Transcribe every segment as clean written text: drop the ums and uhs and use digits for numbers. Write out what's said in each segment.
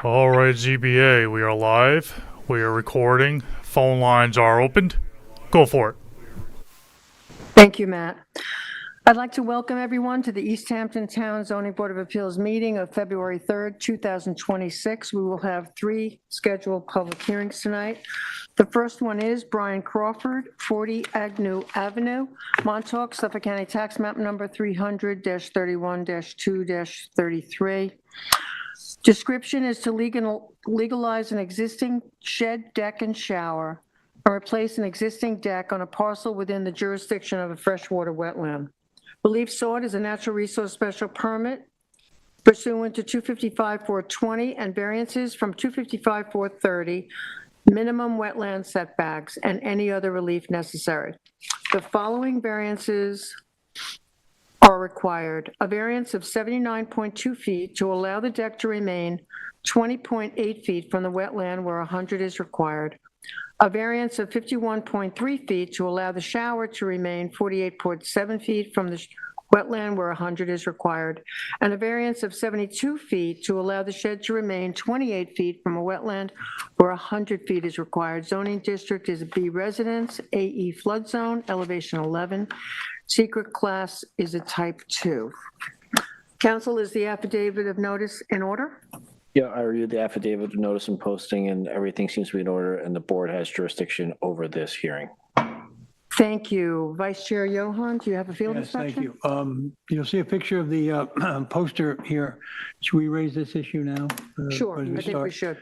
All right, ZBA, we are live. We are recording. Phone lines are opened. Go for it. Thank you, Matt. I'd like to welcome everyone to the East Hampton Town Zoning Board of Appeals meeting of February 3rd, 2026. We will have 3 scheduled public hearings tonight. The first one is Brian Crawford, 40 Agnew Avenue, Montauk, Suffolk County Tax Map Number 300-31-2-33. Description is to legalize an existing shed, deck, and shower, or replace an existing deck on a parcel within the jurisdiction of a freshwater wetland. Relief sought is a natural resource special permit pursuant to 255-420 and variances from 255-430, minimum wetland setbacks, and any other relief necessary. The following variances are required. A variance of 79.2 feet to allow the deck to remain 20.8 feet from the wetland where 100 is required. A variance of 51.3 feet to allow the shower to remain 48.7 feet from the wetland where 100 is required, and a variance of 72 feet to allow the shed to remain 28 feet from a wetland where 100 feet is required. Zoning district is a B residence, AE flood zone, elevation 11. Secret class is a type 2. Council, is the affidavit of notice in order? Yeah, I reviewed the affidavit of notice and posting, and everything seems to be in order, and the board has jurisdiction over this hearing. Thank you. Vice Chair Johan, do you have a field Yes, inspection? thank you. You'll see a picture of the poster here. Should we raise this issue now? Sure, as I think start? we should.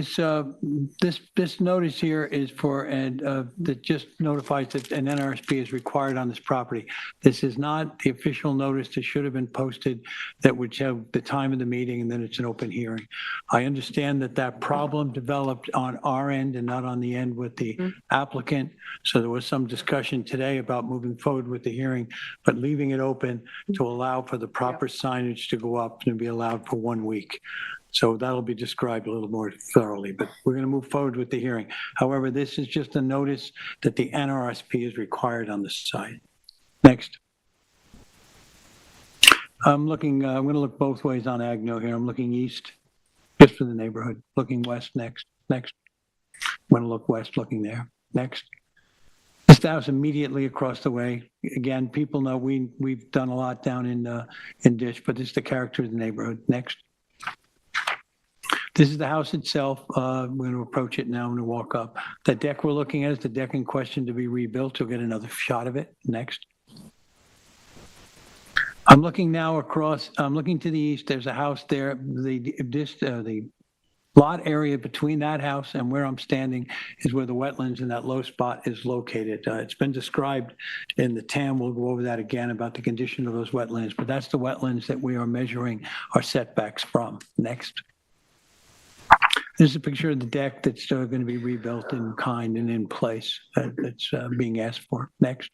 So this notice here is for, and that just notifies that an NRSP is required on this property. This is not the official notice that should have been posted that would show the time of the meeting, and then it's an open hearing. I understand that problem developed on our end and not on the end with the applicant. So there was some discussion today about moving forward with the hearing, but leaving it open to allow for the proper signage to go up and be allowed for 1 week. So that'll be described a little more thoroughly, but we're going to move forward with the hearing. However, this is just a notice that the NRSP is required on the site. Next. I'm going to look both ways on Agnew here. I'm looking east, just for the neighborhood. Looking west next. Next. I'm going to look west, looking there. Next. This house immediately across the way. Again, people know we've done a lot down in Dish, but this is the character of the neighborhood. Next. This is the house itself. We're going to approach it now. I'm going to walk up. The deck we're looking at is the deck in question to be rebuilt. You'll get another shot of it. Next. I'm looking now across. I'm looking to the east. There's a house there. The lot area between that house and where I'm standing is where the wetlands in that low spot is located. It's been described in the TAM. We'll go over that again about the condition of those wetlands, but that's the wetlands that we are measuring our setbacks from. Next. This is a picture of the deck that's still going to be rebuilt in kind and in place that's being asked for. Next.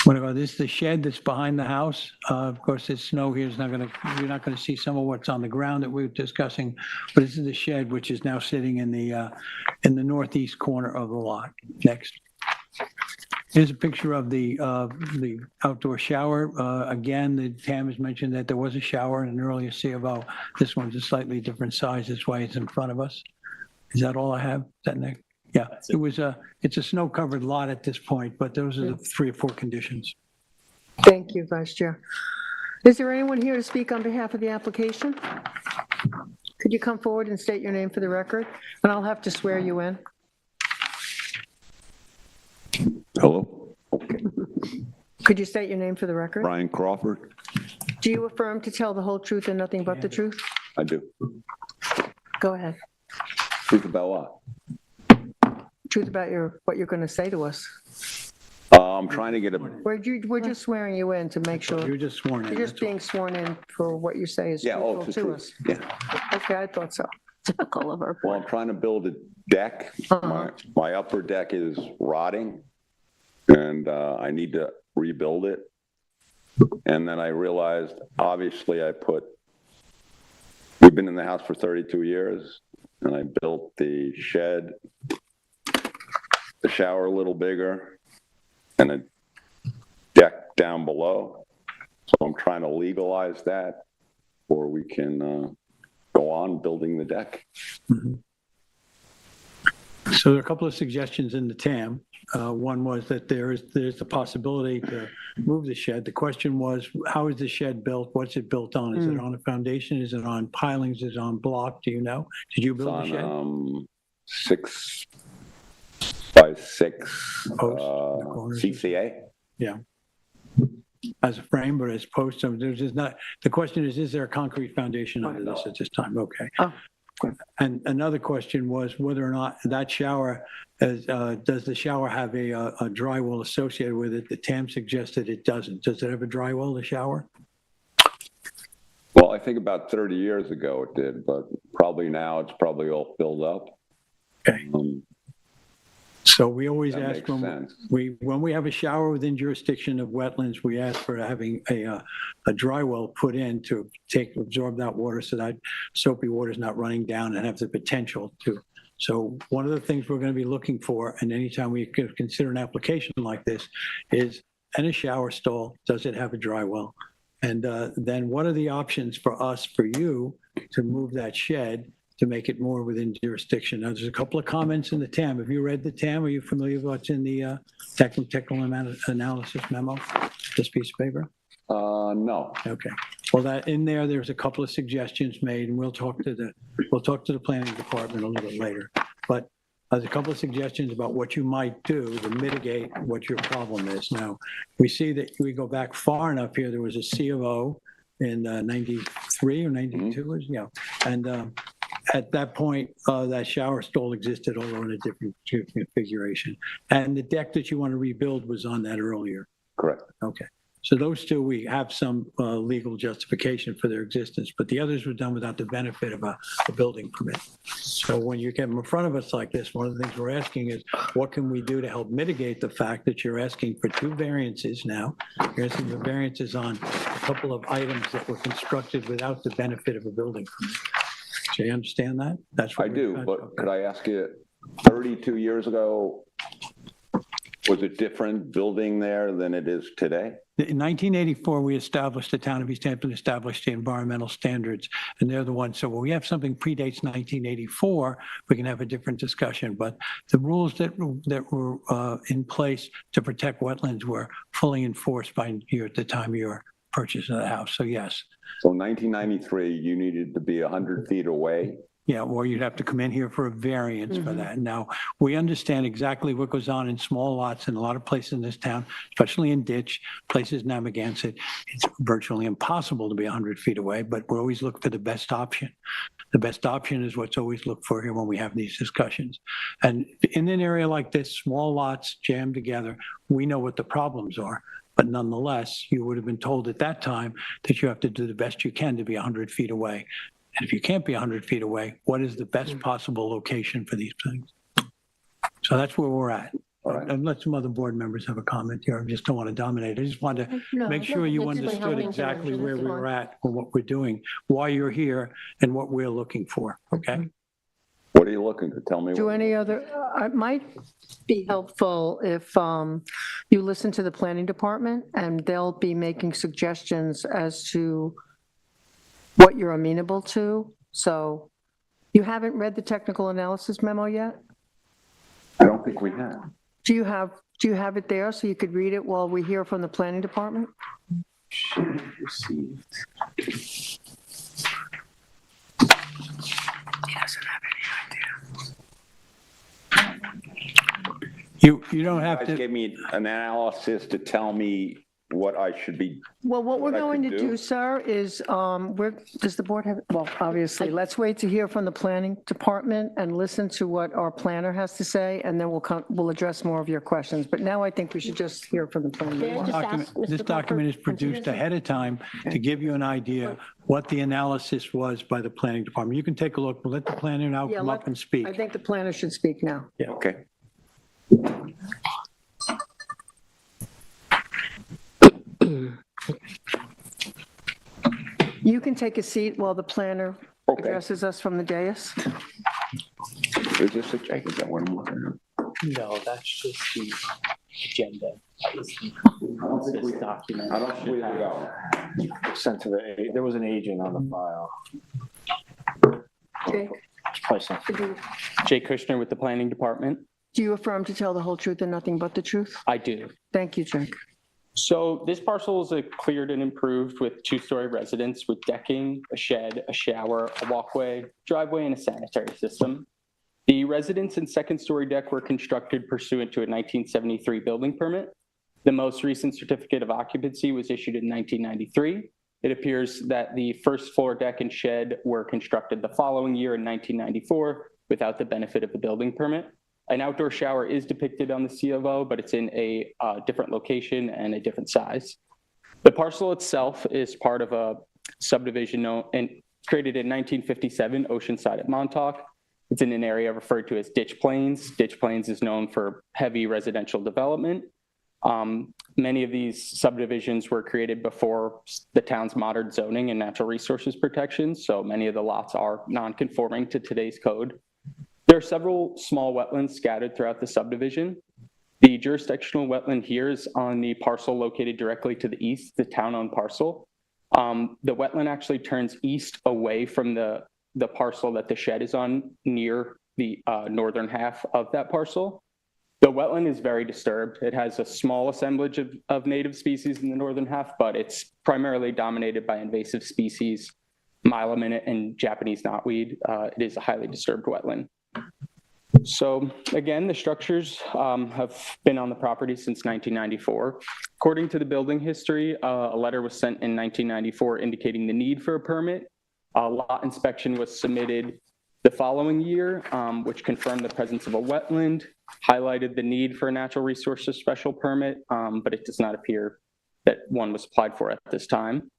This is the shed that's behind the house. Of course, this snow here is you're not going to see some of what's on the ground that we're discussing, but this is the shed which is now sitting in the northeast corner of the lot. Next. Here's a picture of the outdoor shower. Again, the TAM has mentioned that there was a shower in an earlier C of O. This one's a slightly different size. That's why it's in front of us. Is that all I have? Is that next? Yeah, it's a snow-covered lot at this point, but those are the 3 or 4 conditions. Thank you, Vice Chair. Is there anyone here to speak on behalf of the application? Could you come forward and state your name for the record? And I'll have to swear you in. Hello, Could you state your name for the record? Brian Crawford. Do you affirm to tell the whole truth and nothing but the truth? I do. Go ahead. Truth about what? Truth about what you're going to say to us. I'm trying to get a, We're just swearing you in to make sure. You're just sworn in. You're just being sworn in for what you say is truthful it's the to truth. us. Yeah. Okay, I thought so. Typical of our Well, board. I'm trying to build a deck. My upper deck is rotting and I need to rebuild it. And then I realized, obviously we've been in the house for 32 years and I built the shed, the shower a little bigger, and a deck down below. So I'm trying to legalize that before we can go on building the deck. So there are a couple of suggestions in the TAM. One was that there's the possibility to move the shed. The question was, how is the shed built? What's it built on? Is it on a foundation? Is it on pilings? Is it on block? Do you know? Did you It's build the shed? on 6 by 6 Posts in the corners. CCA. Yeah. As a frame, but as posts, so there's just not, the question is there a concrete foundation under this at this time? Okay. Oh. And another question was whether or not that shower, does the shower have a dry well associated with it? The TAM suggested it doesn't. Does it have a dry well, the shower? Well, I think about 30 years ago it did, but probably now it's probably all filled up. Okay. So we always That ask makes when sense. when we have a shower within jurisdiction of wetlands, we ask for having a dry well put in to absorb that water so that soapy water is not running down and have the potential to. So one of the things we're going to be looking for, and anytime we consider an application like this, is in a shower stall, does it have a dry well? And then what are the options for us, for you, to move that shed to make it more within jurisdiction? Now, there's a couple of comments in the TAM. Have you read the TAM? Are you familiar with what's in the technical analysis memo, this piece of paper? No. Okay. Well, that in there's a couple of suggestions made, and we'll talk to the planning department a little bit later. But there's a couple of suggestions about what you might do to mitigate what your problem is. Now, we see that we go back far enough here. There was a C of O in 93 or 92, yeah, and at that point, that shower stall existed, although in a different configuration. And the deck that you want to rebuild was on that earlier. Correct. Okay. So those two, we have some legal justification for their existence, but the others were done without the benefit of a building permit. So when you get in front of us like this, one of the things we're asking is, what can we do to help mitigate the fact that you're asking for 2 variances now? You're asking for variances on a couple of items that were constructed without the benefit of a building permit. Do you understand that? That's what I do, but okay. could I ask you, 32 years ago, was it different building there than it is today? In 1984, we established, the town of East Hampton established the environmental standards, and they're the ones. So when we have something predates 1984, we can have a different discussion. But the rules that were in place to protect wetlands were fully enforced by you at the time of your purchase of the house. So yes. So 1993, you needed to be 100 feet away. Yeah, or you'd have to come in here for a variance for that. Now, we understand exactly what goes on in small lots in a lot of places in this town, especially in ditch, places Narragansett. It's virtually impossible to be 100 feet away, but we always look for the best option. The best option is what's always looked for here when we have these discussions. And in an area like this, small lots jammed together, we know what the problems are. But nonetheless, you would have been told at that time that you have to do the best you can to be 100 feet away. And if you can't be 100 feet away, what is the best possible location for these things? So that's where we're at. Right. And let some other board members have a comment here. I just don't want to dominate. I just wanted to No, make sure you that's just understood how exactly where we fine. were at and what we're doing, why you're here, and what we're looking for, okay? What are you looking to tell me? Do any other, it might be helpful if you listen to the planning department, and they'll be making suggestions as to what you're amenable to. So you haven't read the technical analysis memo yet? I don't think we have. Do you have it there so you could read it while we hear from the planning department? Should have received. He doesn't have any idea. You don't You have guys to, gave me an analysis to tell me what I should be. Well, what we're What I going to could do, do? sir, is, does the board have, well, obviously, let's wait to hear from the planning department and listen to what our planner has to say, and then we'll address more of your questions. But now I think we should just hear from the planning May I department. just ask, Mr. this document is Crawford, produced ahead of time to give you an idea what the analysis was by the planning department. You can take a look. We'll let the planner now Yeah, come up and speak. I think the planner should speak now. Okay. You can take a seat while the planner Okay. addresses us from the dais. Is this a check? Is that what I'm looking at? No, that's just the agenda. That was the this document. I don't believe we go. Sent to there was an agent on the file. Jake, It's probably sent. Jay Kushner with the Planning Department. do you affirm to tell the whole truth and nothing but the truth? I do. Thank you, Jake. So this parcel is cleared and improved with 2-story residence with decking, a shed, a shower, a walkway, driveway, and a sanitary system. The residence and second-story deck were constructed pursuant to a 1973 building permit. The most recent certificate of occupancy was issued in 1993. It appears that the first floor deck and shed were constructed the following year in 1994 without the benefit of the building permit. An outdoor shower is depicted on the C of O, but it's in a different location and a different size. The parcel itself is part of a subdivision created in 1957, Oceanside at Montauk. It's in an area referred to as Ditch Plains. Ditch Plains is known for heavy residential development. Many of these subdivisions were created before the town's modern zoning and natural resources protections, so many of the lots are non-conforming to today's code. There are several small wetlands scattered throughout the subdivision. The jurisdictional wetland here is on the parcel located directly to the east, the town-owned parcel. The wetland actually turns east away from the parcel that the shed is on near the northern half of that parcel. The wetland is very disturbed. It has a small assemblage of native species in the northern half, but it's primarily dominated by invasive species, myelminate and Japanese knotweed. It is a highly disturbed wetland. So again, the structures have been on the property since 1994. According to the building history, a letter was sent in 1994 indicating the need for a permit. A lot inspection was submitted the following year, which confirmed the presence of a wetland, highlighted the need for a natural resources special permit, but it does not appear that one was applied for at this time.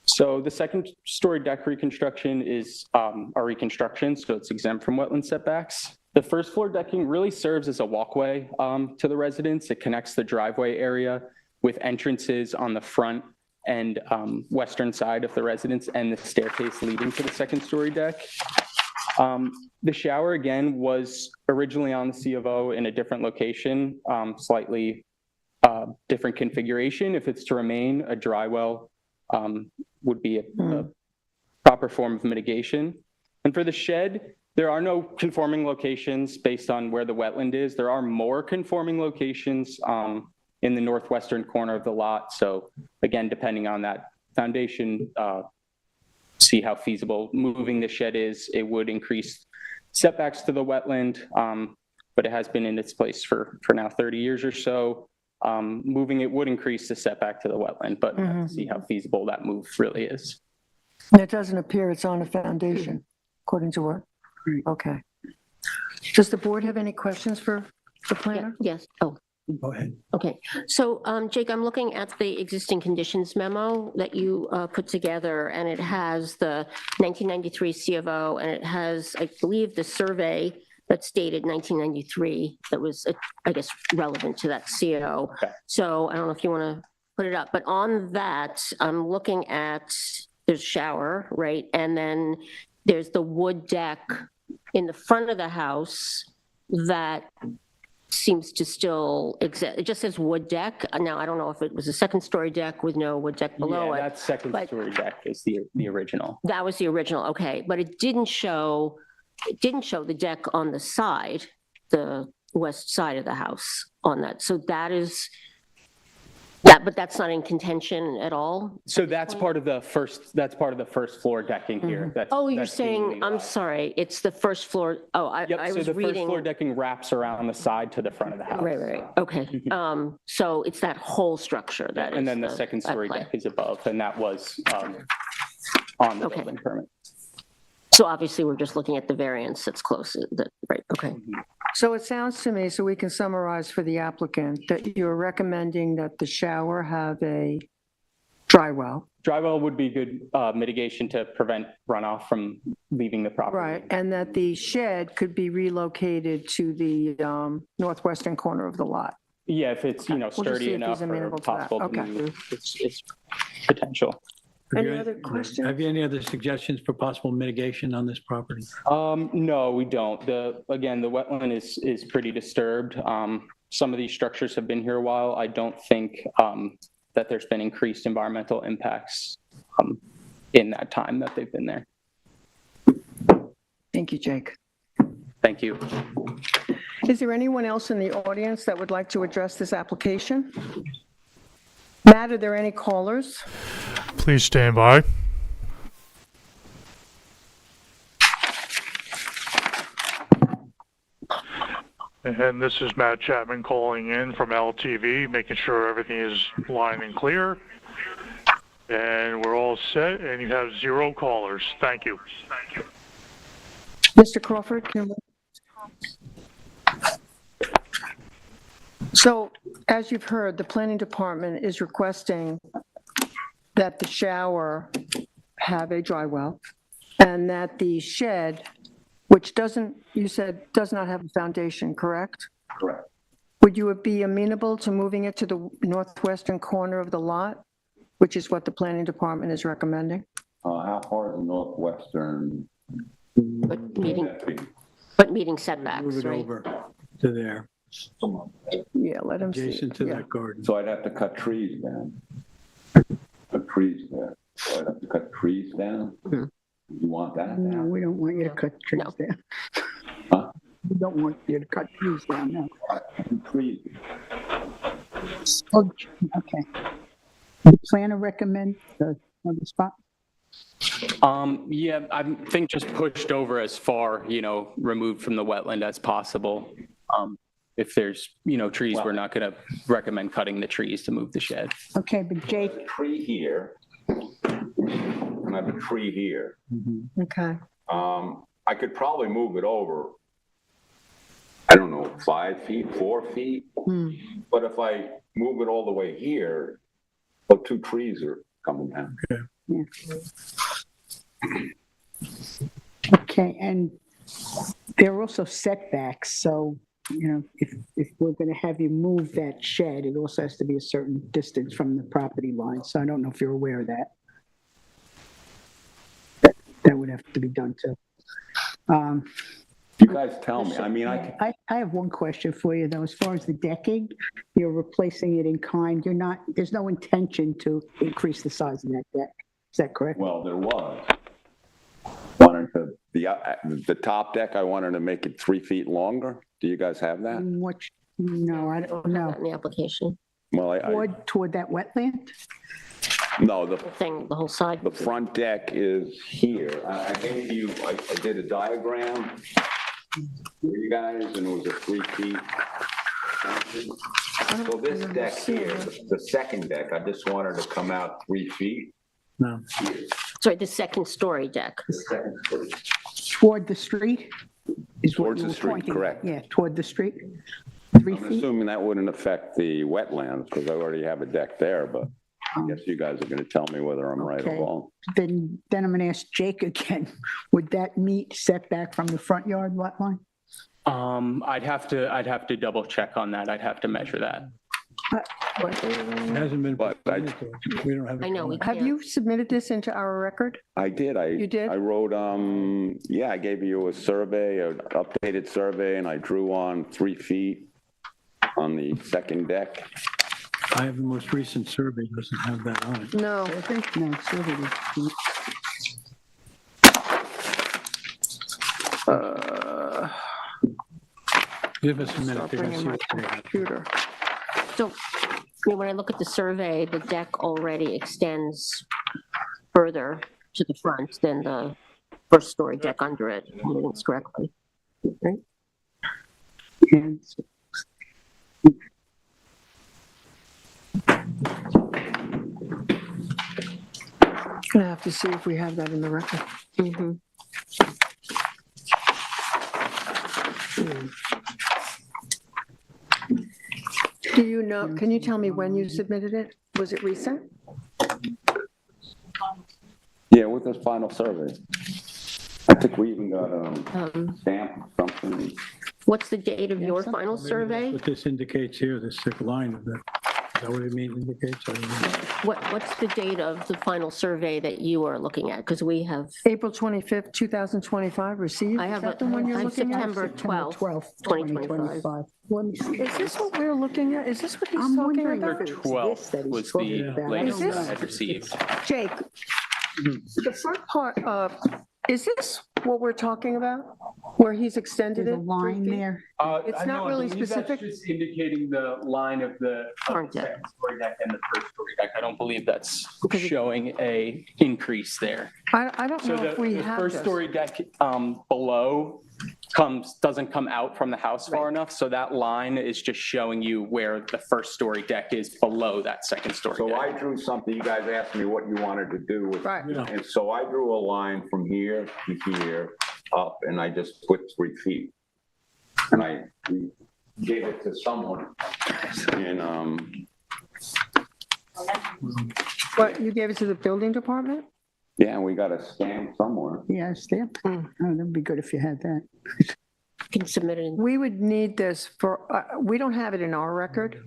So the second story deck reconstruction is a reconstruction, so it's exempt from wetland setbacks. The first floor decking really serves as a walkway to the residence. It connects the driveway area with entrances on the front and western side of the residence and the staircase leading to the second story deck. The shower, again, was originally on the C of O in a different location, slightly different configuration. If it's to remain, a dry well would be a proper form of mitigation. And for the shed, there are no conforming locations based on where the wetland is. There are more conforming locations in the northwestern corner of the lot. So again, depending on that foundation, see how feasible moving the shed is. It would increase setbacks to the wetland, but it has been in its place for now 30 years or so. Moving it would increase the setback to the wetland, but we'll have to see how feasible that move really is. It doesn't appear it's on a foundation, according to what? Okay. Does the board have any questions for the planner? Yes. Oh, Go ahead. okay. So, Jake, I'm looking at the existing conditions memo that you put together, and it has the 1993 C of O, and it has, I believe, the survey that's dated 1993 that was, I guess, relevant to that CO. Okay. So I don't know if you want to put it up, but on that, I'm looking at, there's shower, right? And then there's the wood deck in the front of the house that seems to still exist. It just says wood deck. Now, I don't know if it was a second story deck with no wood deck below Yeah, it. that second but- story deck is the original. That was the original, okay. But it didn't show the deck on the side, the west side of the house on that. So that is, but that's not in contention at all? So that's part of the first floor decking here. That's- Oh, you're that's being saying, I'm utilized. sorry, it's the first floor. Oh, I Yep, so was the first reading. floor decking wraps around the side to the front of the house. Right, okay. So it's that whole structure that is. And then the second at story play. deck is above, and that was on the Okay. building permit. So obviously, we're just looking at the variance that's close, right, okay. So it sounds to me, so we can summarize for the applicant, that you're recommending that the shower have a dry well, Dry well would be good mitigation to prevent runoff from leaving the property. right? And that the shed could be relocated to the northwestern corner of the lot. Yeah, if it's, We'll just see sturdy if enough he's or amenable to that. possible to Okay. move, it's potential. Have you- Any other questions? Have you any other suggestions for possible mitigation on this property? No, we don't. Again, the wetland is pretty disturbed. some of these structures have been here a while, I don't think that there's been increased environmental impacts in that time that they've been there. Thank you, Jake. Thank you. Is there anyone else in the audience that would like to address this application? Matt, are there any callers? Please stand by. And this is Matt Chapman calling in from LTV, making sure everything is line and clear. And we're all set, and you have 0 callers. Thank you. Mr. Crawford, can we? So, as you've heard, the planning department is requesting that the shower have a dry well, and that the shed, which doesn't, you said, does not have a foundation, correct? Correct. Would you be amenable to moving it to the northwestern corner of the lot, which is what the planning department is recommending? How far is the northwestern? But meeting Move setbacks, it right? over to there, Yeah, let him see. adjacent to Yeah. that garden. So I'd have to cut trees down. Cut trees there. So I'd have to cut trees down. You want that? No, we don't want you to cut trees No. down. Huh? We don't want you to cut trees down, no. Trees. Oh, okay. The planner recommend the other spot? Yeah, I think just pushed over as far, removed from the wetland as possible. If there's, trees, we're not going to recommend cutting the trees to move the shed. Okay, but Jake, A tree here. And I have a tree here. Okay. I could probably move it over, I don't know, 5 feet, 4 feet. But if I move it all the way here, well, 2 trees are coming down. okay, and there are also setbacks, so, if we're gonna have you move that shed, it also has to be a certain distance from the property line, so I don't know if you're aware of that. That would have to be done too. You guys tell me, I mean, I have one question for you, though. As far as the decking, you're replacing it in kind. There's no intention to increase the size of that deck. Is that correct? well, there was. Wanted to, the top deck, I wanted to make it 3 feet longer. Do you guys have that? No, I don't know. In the application, Well, Toward that wetland? no, the thing, the whole side. the front deck is here. I gave you, I did a diagram for you guys, and it was a 3 feet. So this deck here, the second deck, I just wanted to come out 3 feet. No. Sorry, the second story deck. The second story. Toward the street? Is what Towards you the were street, pointing at. correct. Yeah, toward the street. 3 I'm feet? assuming that wouldn't affect the wetlands, because I already have a deck there, but I guess you guys are gonna tell me whether I'm right or Okay. wrong. Then I'm going to ask Jake again. Would that meet setback from the front yard lot line? I'd have to double check on that. I'd have to measure that. It hasn't been. But proposed to us. We don't have. I know, we Have can't. you submitted this into our record? I did, You did? I wrote, yeah, I gave you a survey, an updated survey, and I drew on 3 feet on the second deck. I have the most recent survey, doesn't have that on it. No. No, it's over there. Give us a minute. Stop They're gonna bringing see my what they have. computer. So, when I look at the survey, the deck already extends further to the front than the first story deck under it, if I'm reading this correctly. Right? And so- Gonna have to see if we have that in the record. Mhm. Do you know, can you tell me when you submitted it? Was it recent? Yeah, with this final survey. I think we even got stamp or something. What's the date of your final survey? What this indicates here, this thick line of the that what it indicates? I don't know. What's the date of the final survey that you are looking at? Because we have, April 25th, 2025, received? I Is have that the one you're I have looking at? September 12th, 2025. Let me see. Is this what we're looking at? Is this what he's I'm talking wondering about? if it's 12th this that he's was talking the about. I latest don't that I know. had received. Jake, the front part, is this what we're talking about? Where he's extended There's it? a 3 line feet? there. It's not really specific? Just indicating the line of the Front deck. second story deck and the first story deck. I don't believe that's Because it- showing a increase there. I don't So know if we the have first this. story deck below doesn't come out from the house far enough. So that line is just showing you where the first story deck is below that second story So deck. I drew something, you guys asked me what you wanted to do with. Right. And so I drew a line from here to here up, and I just put 3 feet. And I gave it to someone, and, What, you gave it to the building department? yeah, and we got a stamp somewhere. Yeah, stamp. Oh, that'd be good if you had that. Can submit it in. We would need this for, we don't have it in our record.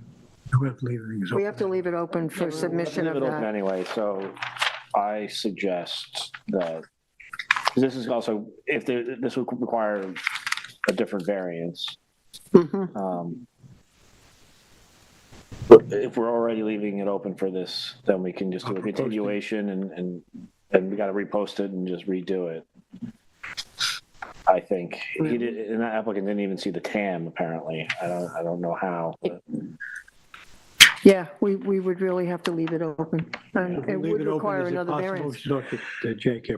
We have to leave things We open. have to leave it open for submission Leave of it open that. anyway, so I suggest that, this is also, if this would require a different variance. Mhm. But if we're already leaving it open for this, then we can just do a continuation and we gotta repost it and just redo it. I think, he did, and that applicant didn't even see the TAM apparently, I don't know how. but- Yeah, we would really have to leave it open. And If we it leave would it open, require is it another possible variance. we should look at Jake here?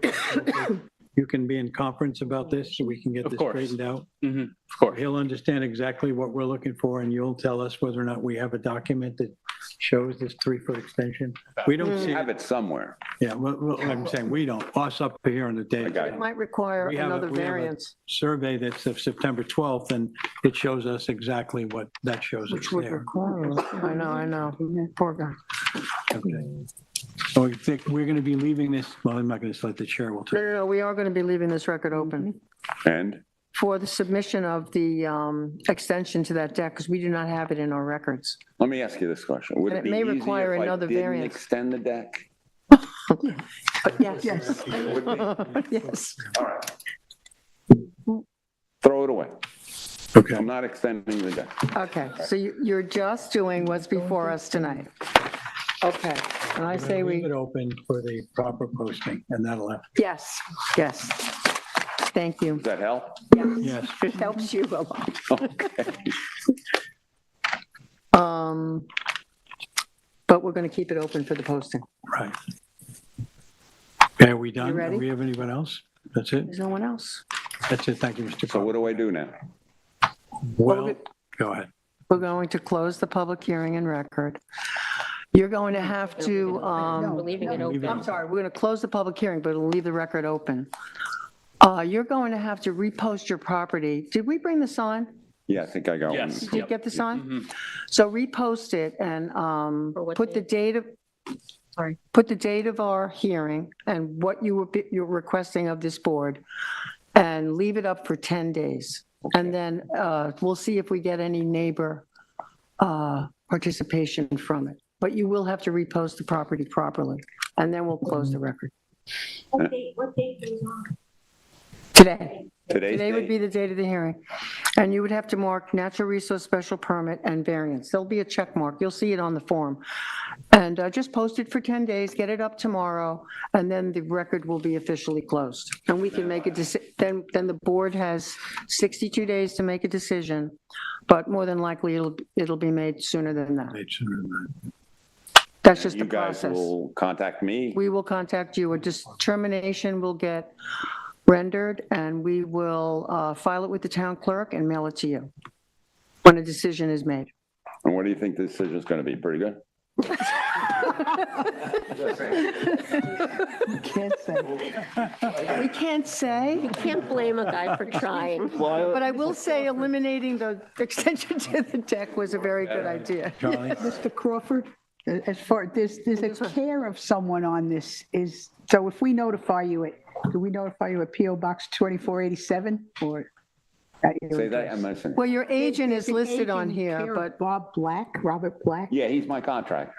You can be in conference about this so we can get Of this course. straightened out. Of course. He'll understand exactly what we're looking for and you'll tell us whether or not we have a document that shows this 3-foot extension. We don't see Have it. it somewhere. Yeah, well, I'm saying we don't. Us up here on the I date. got It it. might require We have another we have a variance, survey that's of September 12th and it shows us exactly what that shows us which would there. require, I know, poor guy. Okay. So we think we're going to be leaving this, well, I'm not going to let the chair will. No, we are going to be leaving this record open And for the submission of the extension to that deck, because we do not have it in our records. let me ask you this question. Would And it it be may easier require if I another didn't variance. extend the deck? But yes. Yes. Would be? Yes. All right. Throw it away. Okay. I'm not extending the deck. Okay, so you're just doing what's before us tonight. Okay, and I say Leave we, it open for the proper posting and that'll have, yes, yes. Thank you. Does that help? yes. It helps you a lot. Okay. But we're going to keep it open for the posting. Right. Okay, are we done? You ready? Do we have anyone else? That's it? There's no one else. That's it. Thank you, Mr. So Carter. what do I do now? Well, go ahead. We're going to close the public hearing and record. You're going to have to, We're leaving it open. I'm sorry, we're going to close the public hearing, but it'll leave the record open. You're going to have to repost your property. Did we bring the sign? Yeah, I think I got one. Yes. Did you get the sign? Mhm. So repost it and what put the date? date of, Sorry. put the date of our hearing and what you're requesting of this board, and leave it up for 10 days. And then we'll see if we get any neighbor participation from it. But you will have to repost the property properly, and then we'll close the record. What date is on? Today. Today's Today would be date? the date of the hearing. And you would have to mark natural resource special permit and variance. There'll be a check mark. You'll see it on the form. And just post it for 10 days, get it up tomorrow, and then the record will be officially closed. And we can make a decision, then the board has 62 days to make a decision, but more than likely it'll be made sooner than that. That's just the You guys process. will contact me. We will contact you. A determination will get rendered, and we will file it with the town clerk and mail it to you when a decision is made. And what do you think the decision's going to be? Pretty good? Can't say. We can't say, Can't blame a guy for trying. but I will say eliminating the extension to the deck was a very good idea. Charlie? Mr. Crawford, as far, there's a care of someone on this is, so if we notify you do we notify you at PO Box 2487 or? your Say that, address. I'm missing. Well, your agent There's is an listed on agent here, here, but, Bob Black, Robert Black. Yeah, he's my contractor,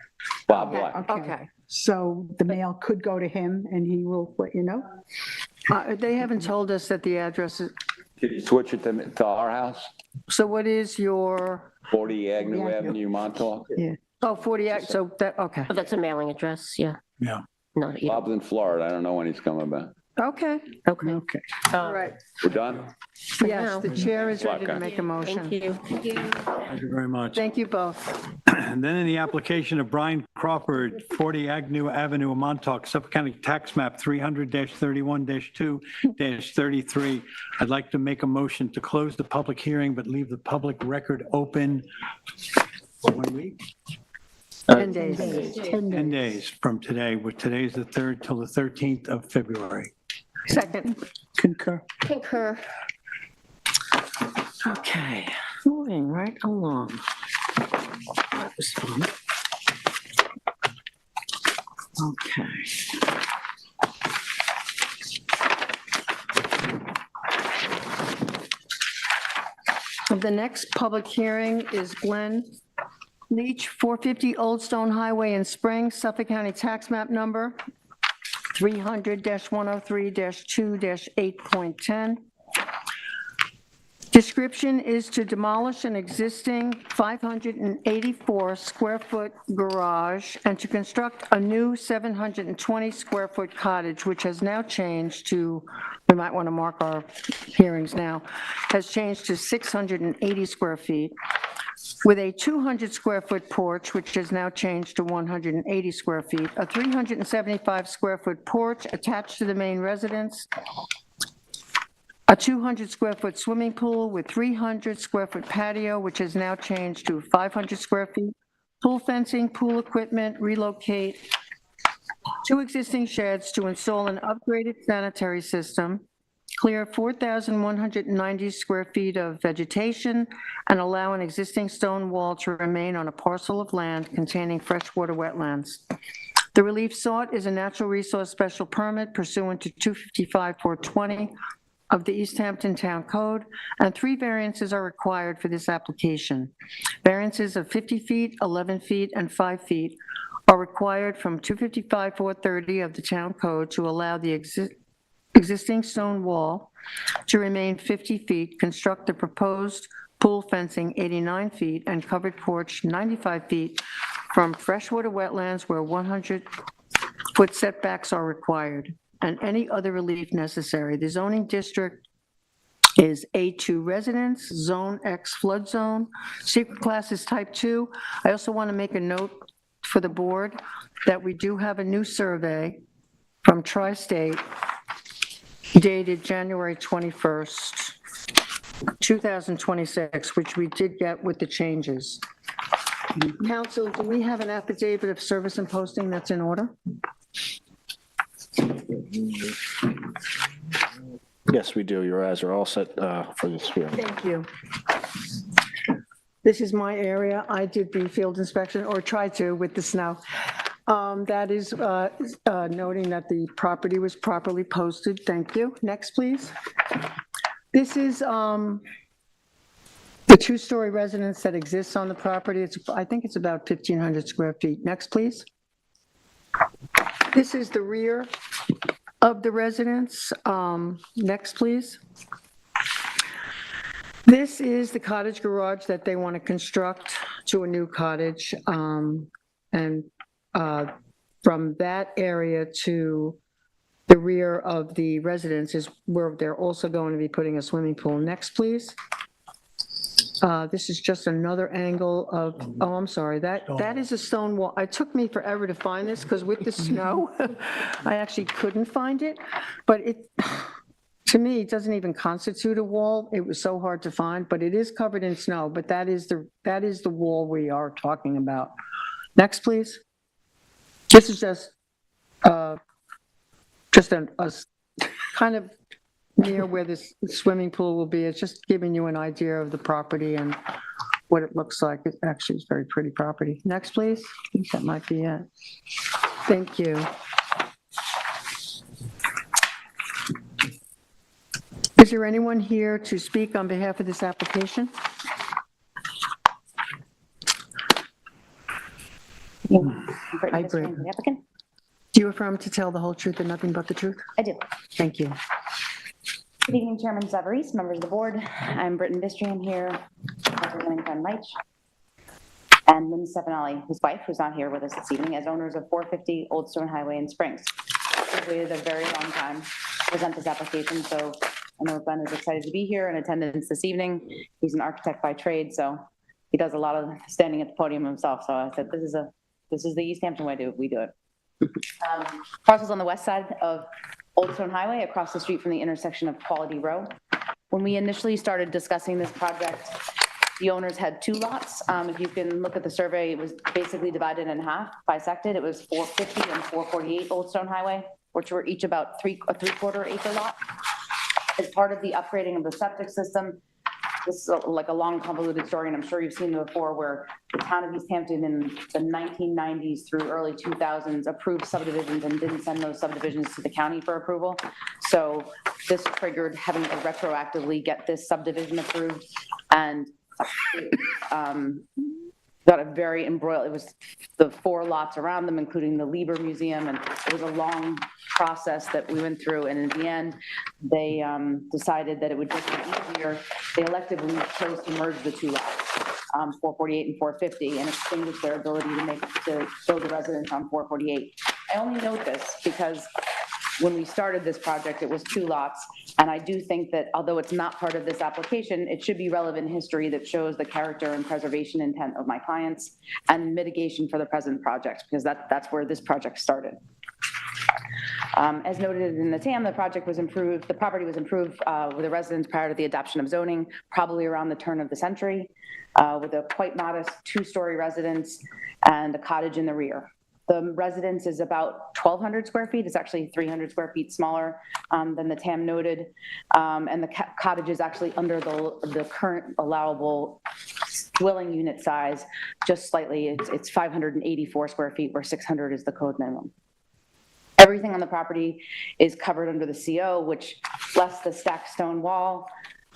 Bob Black. okay. So the mail could go to him and he will let you know. They haven't told us that the address is, Did he switch it to our house? so what is your, 40 Agnew Agnew. Avenue, Montauk? oh, 48, so that, okay, Oh, that's a mailing address, yeah. Yeah. Not, you Bob's in Florida. I don't know when he's coming back. okay, okay. Okay. all right. We're done? Yes, the chair is ready to Okay. make a motion. Thank you. Thank you very much. Thank you both. And then in the application of Brian Crawford, 40 Agnew Avenue, Montauk, Suffolk County Tax Map 300-31-2-33, I'd like to make a motion to close the public hearing, but leave the public record open for 1 week, 10 days. 10 days from today, with today's the 3rd till the 13th of February. Second. Concur. Concur. Okay, moving right along. That was fun. Okay. The next public hearing is Glenn Leach, 450 Old Stone Highway in Spring, Suffolk County Tax Map Number 300-103-2-8.10. Description is to demolish an existing 584 square foot garage and to construct a new 720 square foot cottage, which has now changed to, we might want to mark our hearings now, has changed to 680 square feet, with a 200 square foot porch, which has now changed to 180 square feet, a 375 square foot porch attached to the main residence, a 200 square foot swimming pool with 300 square foot patio, which has now changed to 500 square feet, pool fencing, pool equipment, relocate 2 existing sheds to install an upgraded sanitary system, clear 4,190 square feet of vegetation, and allow an existing stone wall to remain on a parcel of land containing freshwater wetlands. The relief sought is a natural resource special permit pursuant to 255-420 of the East Hampton Town Code, and 3 variances are required for this application. Variances of 50 feet, 11 feet, and 5 feet are required from 255-430 of the Town Code to allow the existing stone wall to remain 50 feet, construct the proposed pool fencing 89 feet, and covered porch 95 feet from freshwater wetlands where 100-foot setbacks are required, and any other relief necessary. The zoning district is A2 residence, Zone X flood zone. Secret class is type 2. I also want to make a note for the board that we do have a new survey from Tri-State dated January 21st, 2026, which we did get with the changes. Council, do we have an affidavit of service and posting that's in order? Yes, we do. Your eyes are all set for this hearing. Thank you. This is my area. I did the field inspection, or tried to, with the snow. That is noting that the property was properly posted. Thank you. Next, please. This is the 2-story residence that exists on the property. I think it's about 1,500 square feet. Next, please. This is the rear of the residence. Next, please. This is the cottage garage that they want to construct to a new cottage. And from that area to the rear of the residence is where they're also going to be putting a swimming pool. Next, please. This is just another angle of, oh, I'm sorry, that is a stone wall. It took me forever to find this because with the snow, I actually couldn't find it. But to me, it doesn't even constitute a wall. It was so hard to find, but it is covered in snow. But that is the wall we are talking about. Next, please. This is just a kind of near where this swimming pool will be. It's just giving you an idea of the property and what it looks like. It actually is very pretty property. Next, please. I think that might be it. Thank you. Is there anyone here to speak on behalf of this application? Hi, Brittany. The applicant? Do you affirm to tell the whole truth and nothing but the truth? I do. Thank you. Good evening, Chairman Savarese, members of the board. I'm Britton Bistrian here, representing Ken Leitch and Lynn Stefanelli, his wife, who's not here with us this evening, as owners of 450 Old Stone Highway in Springs. We've waited a very long time to present this application, so I know Ben is excited to be here in attendance this evening. He's an architect by trade, so he does a lot of standing at the podium himself. So I said, this is the East Hampton way we do it. Parcel's on the west side of Old Stone Highway, across the street from the intersection of Quality Row. When we initially started discussing this project, the owners had 2 lots. If you can look at the survey, it was basically divided in half, bisected. It was 450 and 448 Old Stone Highway, which were each about a 3/4 acre lot. As part of the upgrading of the septic system, this is like a long convoluted story, and I'm sure you've seen it before, where the town of East Hampton in the 1990s through early 2000s approved subdivisions and didn't send those subdivisions to the county for approval. So this triggered having to retroactively get this subdivision approved, and got a very embroiled. It was the 4 lots around them, including the Lieber Museum, and it was a long process that we went through. And in the end, they decided that it would just be easier. They electively chose to merge the 2 lots, 448 and 450, and extinguish their ability to build a residence on 448. I only note this because when we started this project, it was 2 lots. And I do think that although it's not part of this application, it should be relevant history that shows the character and preservation intent of my clients and mitigation for the present project, because that's where this project started. As noted in the TAM, the property was improved with a residence prior to the adoption of zoning, probably around the turn of the century, with a quite modest 2-story residence and a cottage in the rear. The residence is about 1,200 square feet. It's actually 300 square feet smaller than the TAM noted. And the cottage is actually under the current allowable dwelling unit size, just slightly. It's 584 square feet, where 600 is the code minimum. Everything on the property is covered under the CO, which less the stacked stone wall,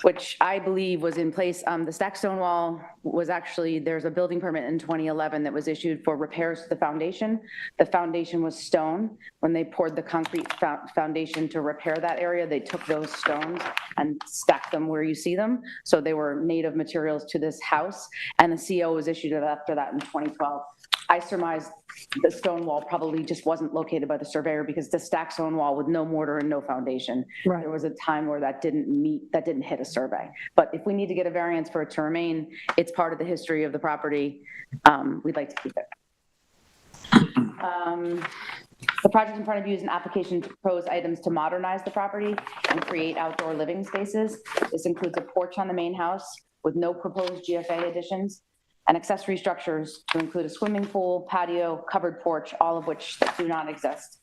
which I believe was in place. The stacked stone wall was actually, there's a building permit in 2011 that was issued for repairs to the foundation. The foundation was stone. When they poured the concrete foundation to repair that area, they took those stones and stacked them where you see them. So they were native materials to this house, and the CO was issued after that in 2012. I surmise the stone wall probably just wasn't located by the surveyor, because the stacked stone wall with no mortar and no foundation. Right. There was a time where that didn't hit a survey. But if we need to get a variance for it to remain, it's part of the history of the property. We'd like to keep it. The project in front of you is an application to propose items to modernize the property and create outdoor living spaces. This includes a porch on the main house with no proposed GFA additions, and accessory structures to include a swimming pool, patio, covered porch, all of which do not exist.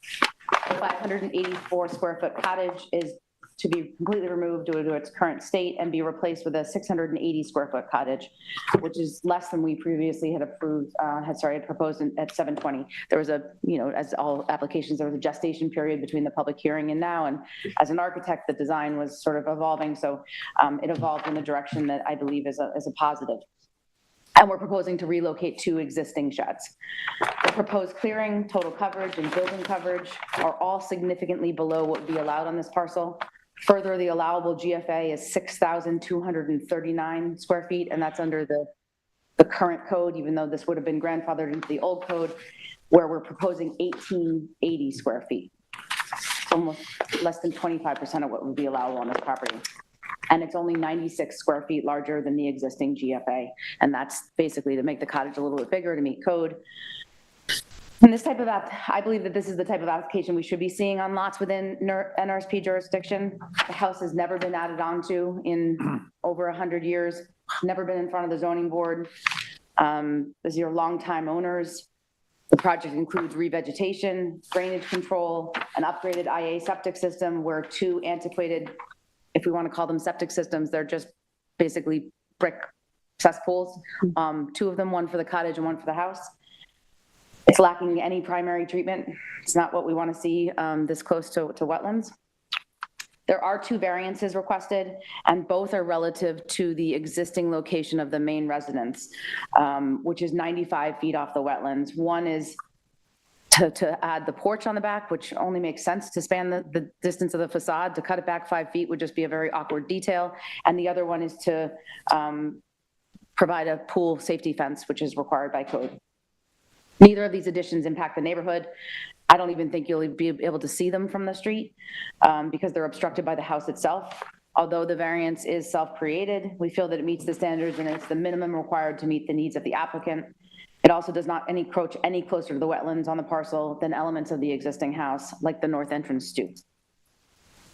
The 584 square foot cottage is to be completely removed due to its current state and be replaced with a 680 square foot cottage, which is less than we previously had proposed at 720. There was as all applications, there was a gestation period between the public hearing and now. And as an architect, the design was sort of evolving. So it evolved in the direction that I believe is a positive. And we're proposing to relocate 2 existing sheds. The proposed clearing, total coverage, and building coverage are all significantly below what would be allowed on this parcel. Further, the allowable GFA is 6,239 square feet, and that's under the current code, even though this would have been grandfathered into the old code, where we're proposing 1,880 square feet. It's almost less than 25% of what would be allowable on this property. And it's only 96 square feet larger than the existing GFA. And that's basically to make the cottage a little bit bigger to meet code. And this type of I believe that this is the type of application we should be seeing on lots within NRSP jurisdiction. The house has never been added onto in over 100 years, never been in front of the zoning board. These are your longtime owners. The project includes revegetation, drainage control, an upgraded IA septic system, where 2 antiquated, if we want to call them septic systems, they're just basically brick cesspools. 2 of them, one for the cottage and one for the house. It's lacking any primary treatment. It's not what we want to see this close to wetlands. There are 2 variances requested, and both are relative to the existing location of the main residence, which is 95 feet off the wetlands. One is to add the porch on the back, which only makes sense to span the distance of the facade. To cut it back 5 feet would just be a very awkward detail. And the other one is to provide a pool safety fence, which is required by code. Neither of these additions impact the neighborhood. I don't even think you'll be able to see them from the street because they're obstructed by the house itself. Although the variance is self-created, we feel that it meets the standards and it's the minimum required to meet the needs of the applicant. It also does not encroach any closer to the wetlands on the parcel than elements of the existing house, like the north entrance stoop.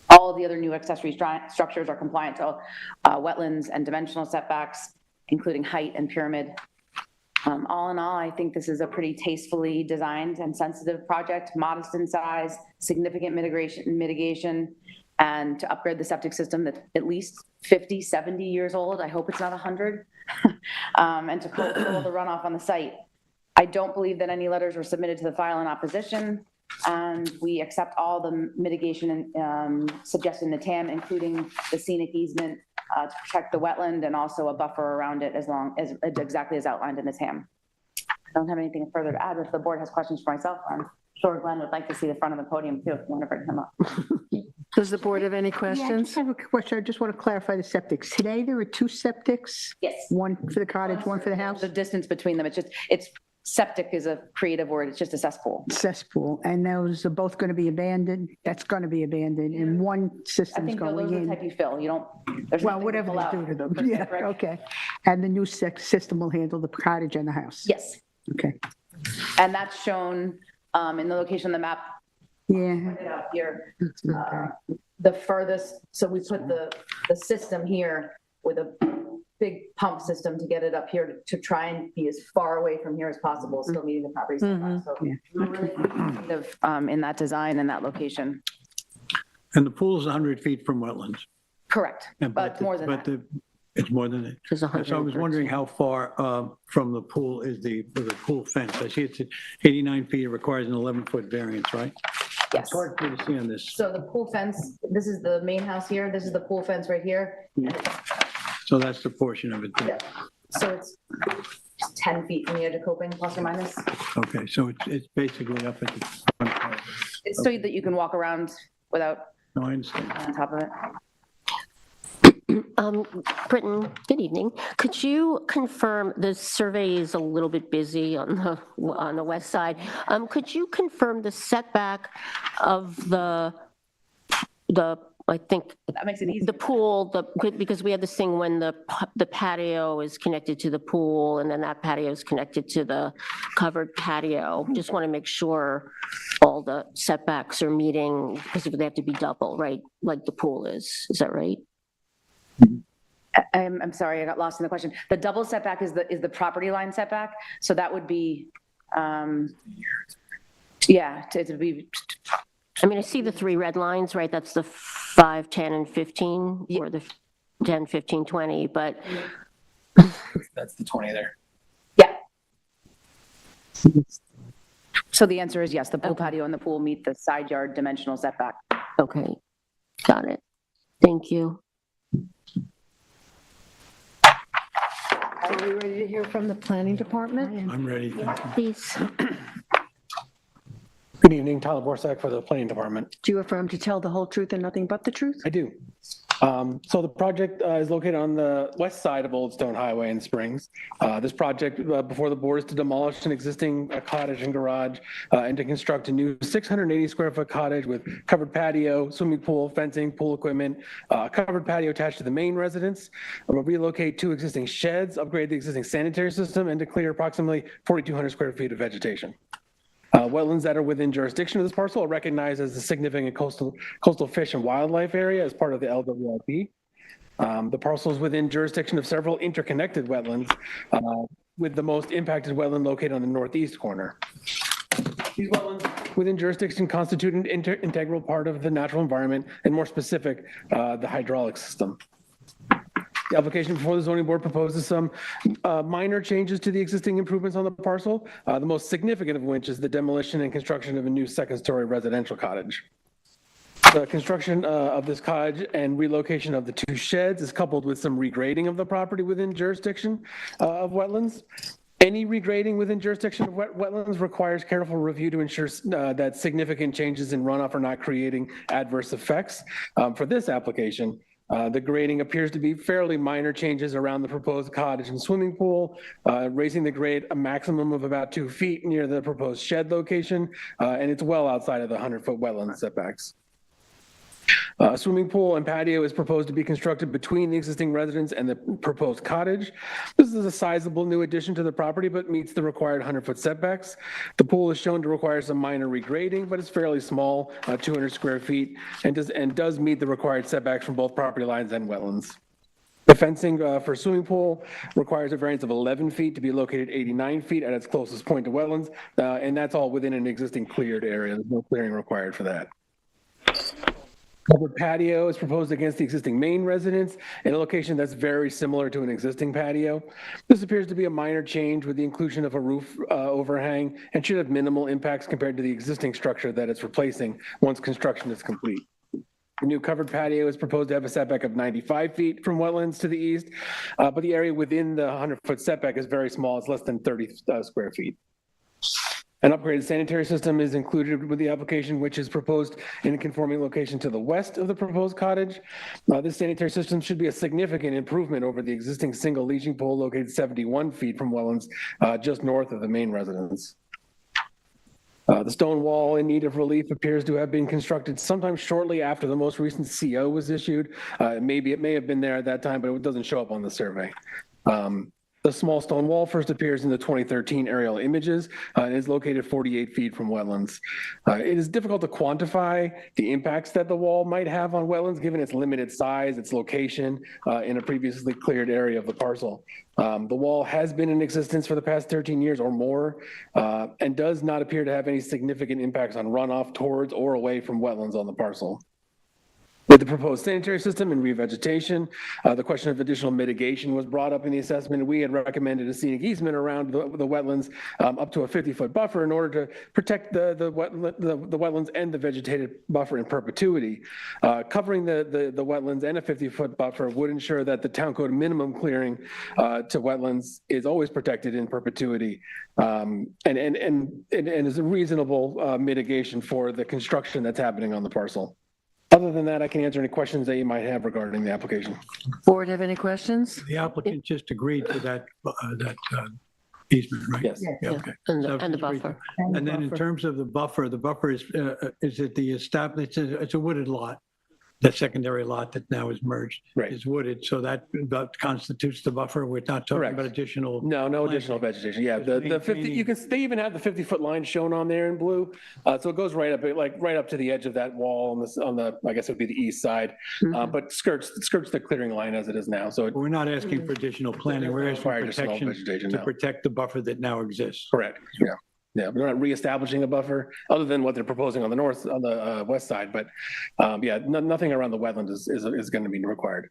All of the other new accessory structures are compliant to wetlands and dimensional setbacks, including height and pyramid. All in all, I think this is a pretty tastefully designed and sensitive project, modest in size, significant mitigation, and to upgrade the septic system that's at least 50, 70 years old. I hope it's not 100. And to control the runoff on the site. I don't believe that any letters were submitted to the file in opposition, and we accept all the mitigation suggested in the TAM, including the scenic easement to protect the wetland and also a buffer around it as long as exactly as outlined in the TAM. I don't have anything further to add. If the board has questions for myself, I'm sure Glenn would like to see the front of the podium too, if you want to bring him up. Does the board have any Yeah, I questions? just have a question. I just want to clarify the septics. Today, there are 2 septics? Yes. One for the cottage, one for the house? The distance between them, it's septic is a creative word. It's just a cesspool. Cesspool, and those are both going to be abandoned? That's going to be abandoned, and one I system's think going those are the in? type you fill. You don't, there's Well, nothing whatever fill they out. do to them. There's Yeah, brick. okay. And the new system will handle the cottage and the house? Yes, Okay. and that's shown in the location on the map. Yeah. Put it up here. Okay. The furthest, so we put the system here with a big pump system to get it up here to try and be as far away from here as possible, still meeting the property setback. So Yeah. we're really creative, in that design and that location. And the pool is 100 feet from wetlands. Correct, And but more than that. It's more than it. There's So I was 113. wondering how far from the pool is the pool fence? I see it's at 89 feet. It requires an 11-foot variance, right? Yes. It's hard for me to see on this. So the pool fence, this is the main house here. This is the pool fence right here. So that's the portion of it. Yeah. So it's 10 feet from the edge of coping, plus or minus. Okay, so it's basically up at the front part. It's so that you can walk around without No, I understand. on top of it. Britton, good evening. Could you confirm, the survey is a little bit busy on the west side. Could you confirm the setback of I think, That makes it easy. the pool, because we had this thing when the patio is connected to the pool, and then that patio is connected to the covered patio. Just want to make sure all the setbacks are meeting, because they have to be double, right? Like the pool is that right? I'm sorry, I got lost in the question. The double setback is the property line setback. So that would be, yeah, to be, I mean, I see the 3 red lines, right? That's the 5, 10, and 15, or the 10, 15, 20, but That's the 20 there. yeah. So the answer is yes, the pool patio and the pool meet the side yard dimensional setback. okay, got it. Thank you. Are we ready to hear from the planning department? I'm ready. Thank you. Please. Good evening, Tyler Borsak for the Planning Department. Do you affirm to tell the whole truth and nothing but the truth? I do. So the project is located on the west side of Old Stone Highway in Springs. This project before the board is to demolish an existing cottage and garage and to construct a new 680 square foot cottage with covered patio, swimming pool, fencing, pool equipment, covered patio attached to the main residence. We'll relocate 2 existing sheds, upgrade the existing sanitary system, and to clear approximately 4,200 square feet of vegetation. Wetlands that are within jurisdiction of this parcel are recognized as a significant coastal fish and wildlife area as part of the LWIP. The parcel is within jurisdiction of several interconnected wetlands, with the most impacted wetland located on the northeast corner. These wetlands within jurisdiction constitute an integral part of the natural environment, and more specific, the hydraulic system. The application before the zoning board proposes some minor changes to the existing improvements on the parcel, the most significant of which is the demolition and construction of a new second-story residential cottage. The construction of this cottage and relocation of the 2 sheds is coupled with some regrading of the property within jurisdiction of wetlands. Any regrading within jurisdiction of wetlands requires careful review to ensure that significant changes in runoff are not creating adverse effects. For this application, the grading appears to be fairly minor changes around the proposed cottage and swimming pool, raising the grade a maximum of about 2 feet near the proposed shed location, and it's well outside of the 100-foot wetland setbacks. A swimming pool and patio is proposed to be constructed between the existing residence and the proposed cottage. This is a sizable new addition to the property, but meets the required 100-foot setbacks. The pool is shown to require some minor regrading, but it's fairly small, 200 square feet, and does meet the required setbacks from both property lines and wetlands. The fencing for swimming pool requires a variance of 11 feet to be located 89 feet at its closest point to wetlands, and that's all within an existing cleared area. There's no clearing required for that. Covered patio is proposed against the existing main residence in a location that's very similar to an existing patio. This appears to be a minor change with the inclusion of a roof overhang and should have minimal impacts compared to the existing structure that it's replacing once construction is complete. The new covered patio is proposed to have a setback of 95 feet from wetlands to the east, but the area within the 100-foot setback is very small. It's less than 30 square feet. An upgraded sanitary system is included with the application, which is proposed in a conforming location to the west of the proposed cottage. This sanitary system should be a significant improvement over the existing single leaching pool located 71 feet from wetlands just north of the main residence. The stone wall in need of relief appears to have been constructed sometime shortly after the most recent CO was issued. It may have been there at that time, but it doesn't show up on the survey. The small stone wall first appears in the 2013 aerial images and is located 48 feet from wetlands. It is difficult to quantify the impacts that the wall might have on wetlands given its limited size, its location in a previously cleared area of the parcel. The wall has been in existence for the past 13 years or more and does not appear to have any significant impacts on runoff towards or away from wetlands on the parcel. With the proposed sanitary system and revegetation, the question of additional mitigation was brought up in the assessment. We had recommended a scenic easement around the wetlands up to a 50-foot buffer in order to protect the wetlands and the vegetated buffer in perpetuity. Covering the wetlands and a 50-foot buffer would ensure that the town code minimum clearing to wetlands is always protected in perpetuity and is a reasonable mitigation for the construction that's happening on the parcel. Other than that, I can answer any questions that you might have regarding the application. Board have any questions? The applicant just agreed to that easement, right? Yes. Yeah, okay. And So the just agreed. buffer. And then in terms of the buffer is it the established, it's a wooded lot. That secondary lot that now is merged Right. is wooded, so that constitutes the buffer. We're not talking Correct. about additional. No additional vegetation. Yeah, the 50, they even have the 50-foot line shown on there in blue. So it goes right up to the edge of that wall on the I guess it would be the east side, but skirts the clearing line as it is now. So We're not asking for additional planning. We're asking for Required additional protection vegetation, to no. protect the buffer that now exists. correct. Yeah. Yeah, we're not reestablishing a buffer other than what they're proposing on the west side, but yeah, nothing around the wetland is going to be required.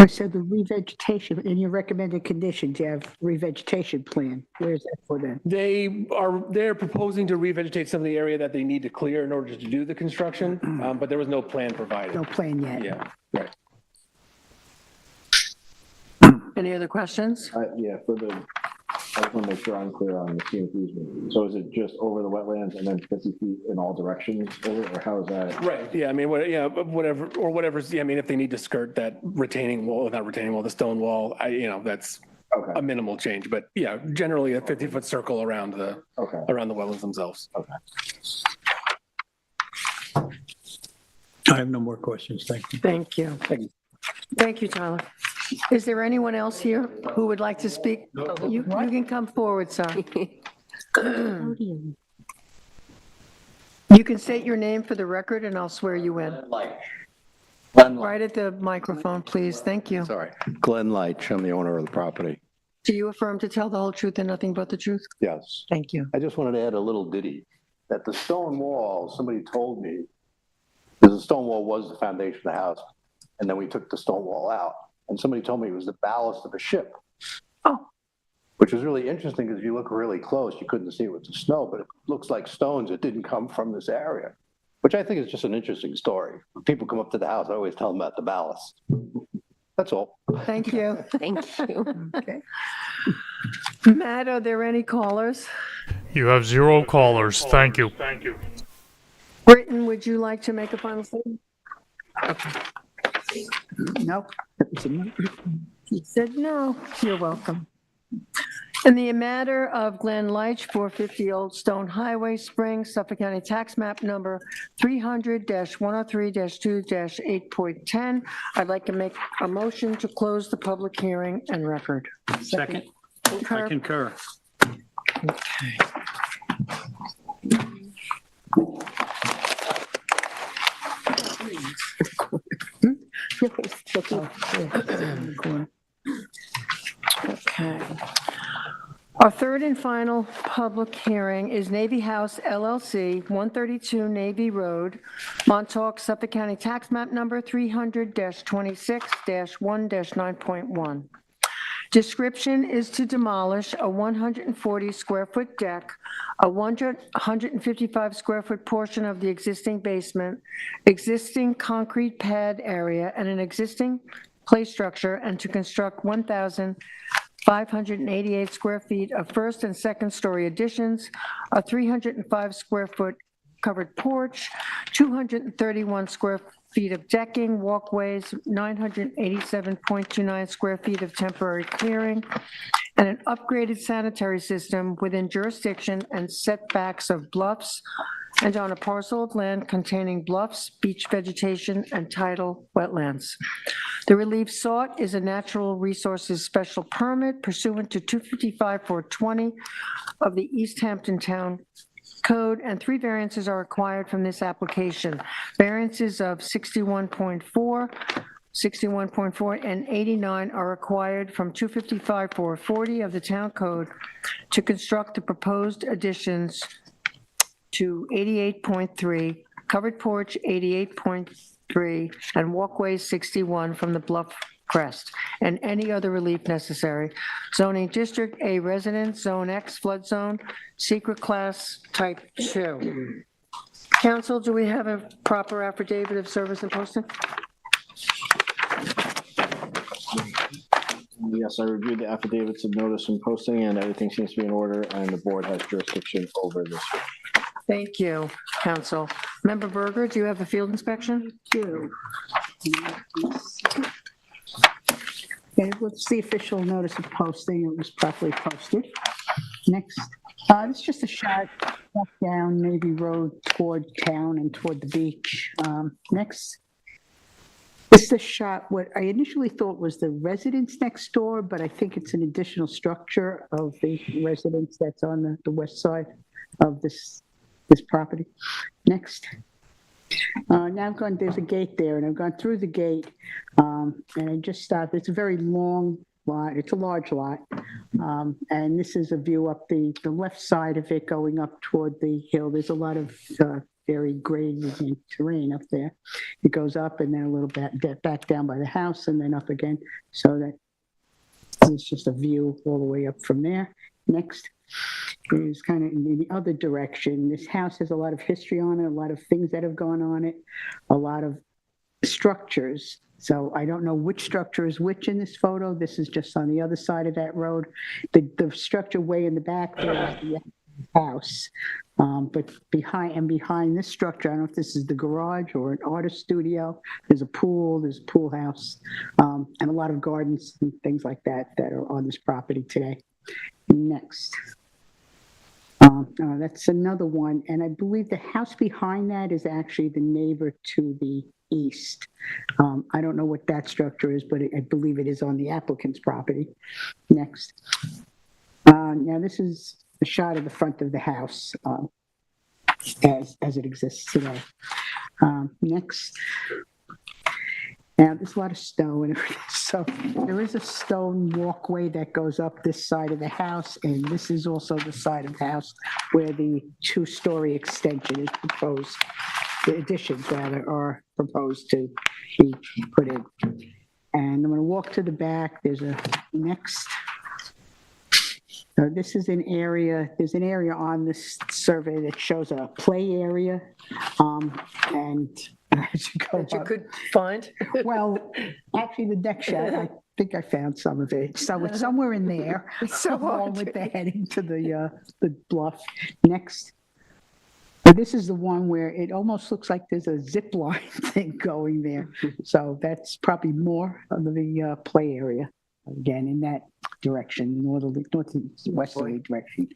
So the revegetation, in your recommended conditions, you have revegetation plan. Where is that for then? They're proposing to revegetate some of the area that they need to clear in order to do the construction, but there was no plan provided. No plan yet. Yeah, right. Any other questions? Yeah, I just want to make sure I'm clear on the scenic easement. So is it just over the wetlands and then 50 feet in all directions over, or how is that? Right, yeah, I mean, whatever's, yeah, I mean, if they need to skirt that retaining wall, not retaining wall, the stone wall, that's Okay. a minimal change, but yeah, generally a 50-foot circle around the wetlands themselves. Okay. I have no more questions. Thank you. Thank you. Thank you. Thank you, Tyler. Is there anyone else here who would like to speak? You can come forward, sir. You can state your name for the record and I'll swear you in. Glenn Leitch. Right at the microphone, please. Thank you. Sorry, Glenn Leitch, I'm the owner of the property. Do you affirm to tell the whole truth and nothing but the truth? Yes. Thank you. I just wanted to add a little ditty, that the stone wall, somebody told me, because the stone wall was the foundation of the house, and then we took the stone wall out, and somebody told me it was the ballast of a ship. Oh. Which was really interesting, because if you look really close, you couldn't see it with the snow, but it looks like stones that didn't come from this area. which I think is just an interesting story. When people come up to the house, I always tell them about the ballast. That's all. Thank you. Thank you. Okay. Matt, are there any callers? You have 0 callers. Thank you. Britton, would you like to make a final statement? Nope. He said no. You're welcome. In the matter of Glenn Leitch, 450 Old Stone Highway, Springs, Suffolk County Tax Map Number 300-103-2-8.10, I'd like to make a motion to close the public hearing and record. Second? I concur. Okay. Our third and final public hearing is Navy House LLC, 132 Navy Road, Montauk, Suffolk County Tax Map Number 300-26-1-9.1. Description is to demolish a 140-square-foot deck, a 155-square-foot portion of the existing basement, existing concrete pad area, and an existing play structure, and to construct 1,588 square feet of first and second story additions, a 305-square-foot covered porch, 231 square feet of decking, walkways, 987.29 square feet of temporary clearing, and an upgraded sanitary system within jurisdiction and setbacks of bluffs and on a parcel of land containing bluffs, beach vegetation, and tidal wetlands. The relief sought is a natural resources special permit pursuant to 255-420 of the East Hampton Town Code, and 3 variances are required from this application. Variances of 61.4, 61.4, and 89 are required from 255-440 of the Town Code to construct the proposed additions to 88.3, covered porch 88.3, and walkways 61 from the bluff crest, and any other relief necessary. Zoning District A residence, Zone X flood zone, secret class type 2. Council, do we have a proper affidavit of service and posting? Yes, I reviewed the affidavits of notice and posting, and everything seems to be in order, and the board has jurisdiction over this. Thank you, Council. Member Berger, do you have a field inspection? Okay, what's the official notice of posting? It was properly posted. Next, this is just a shot up down Navy Road toward town and toward the beach. Next, this is a shot what I initially thought was the residence next door, but I think it's an additional structure of the residence that's on the west side of this property. Next. Now I've gone, there's a gate there, and I've gone through the gate, and I just stopped. It's a very long lot. It's a large lot. And this is a view up the left side of it going up toward the hill. There's a lot of very gradient terrain up there. It goes up and then a little bit back down by the house and then up again. So that it's just a view all the way up from there. Next is kind of in the other direction. This house has a lot of history on it, a lot of things that have gone on it, a lot of structures. So I don't know which structure is which in this photo. This is just on the other side of that road. The structure way in the back there is the house. But behind this structure, I don't know if this is the garage or an artist studio. There's a pool house, and a lot of gardens and things like that are on this property today. Next. That's another one. And I believe the house behind that is actually the neighbor to the east. I don't know what that structure is, but I believe it is on the applicant's property. Next. Now this is a shot of the front of the house as it exists today. Next. Now, there's a lot of stone and everything. So there is a stone walkway that goes up this side of the house, and this is also the side of the house where the two-story extension is proposed. The additions, rather, are proposed to be put in. And I'm going to walk to the back. There's a next. So this is an area, there's an area on this survey that shows a play area. And as you go That you up, could find? well, actually the deck shed, I think I found some of it. So it's somewhere in there. so along hard with to- the heading to the bluff. Next. Now, this is the one where it almost looks like there's a zip line thing going there. So that's probably more of the play area, again, in that direction, northwesterly direction.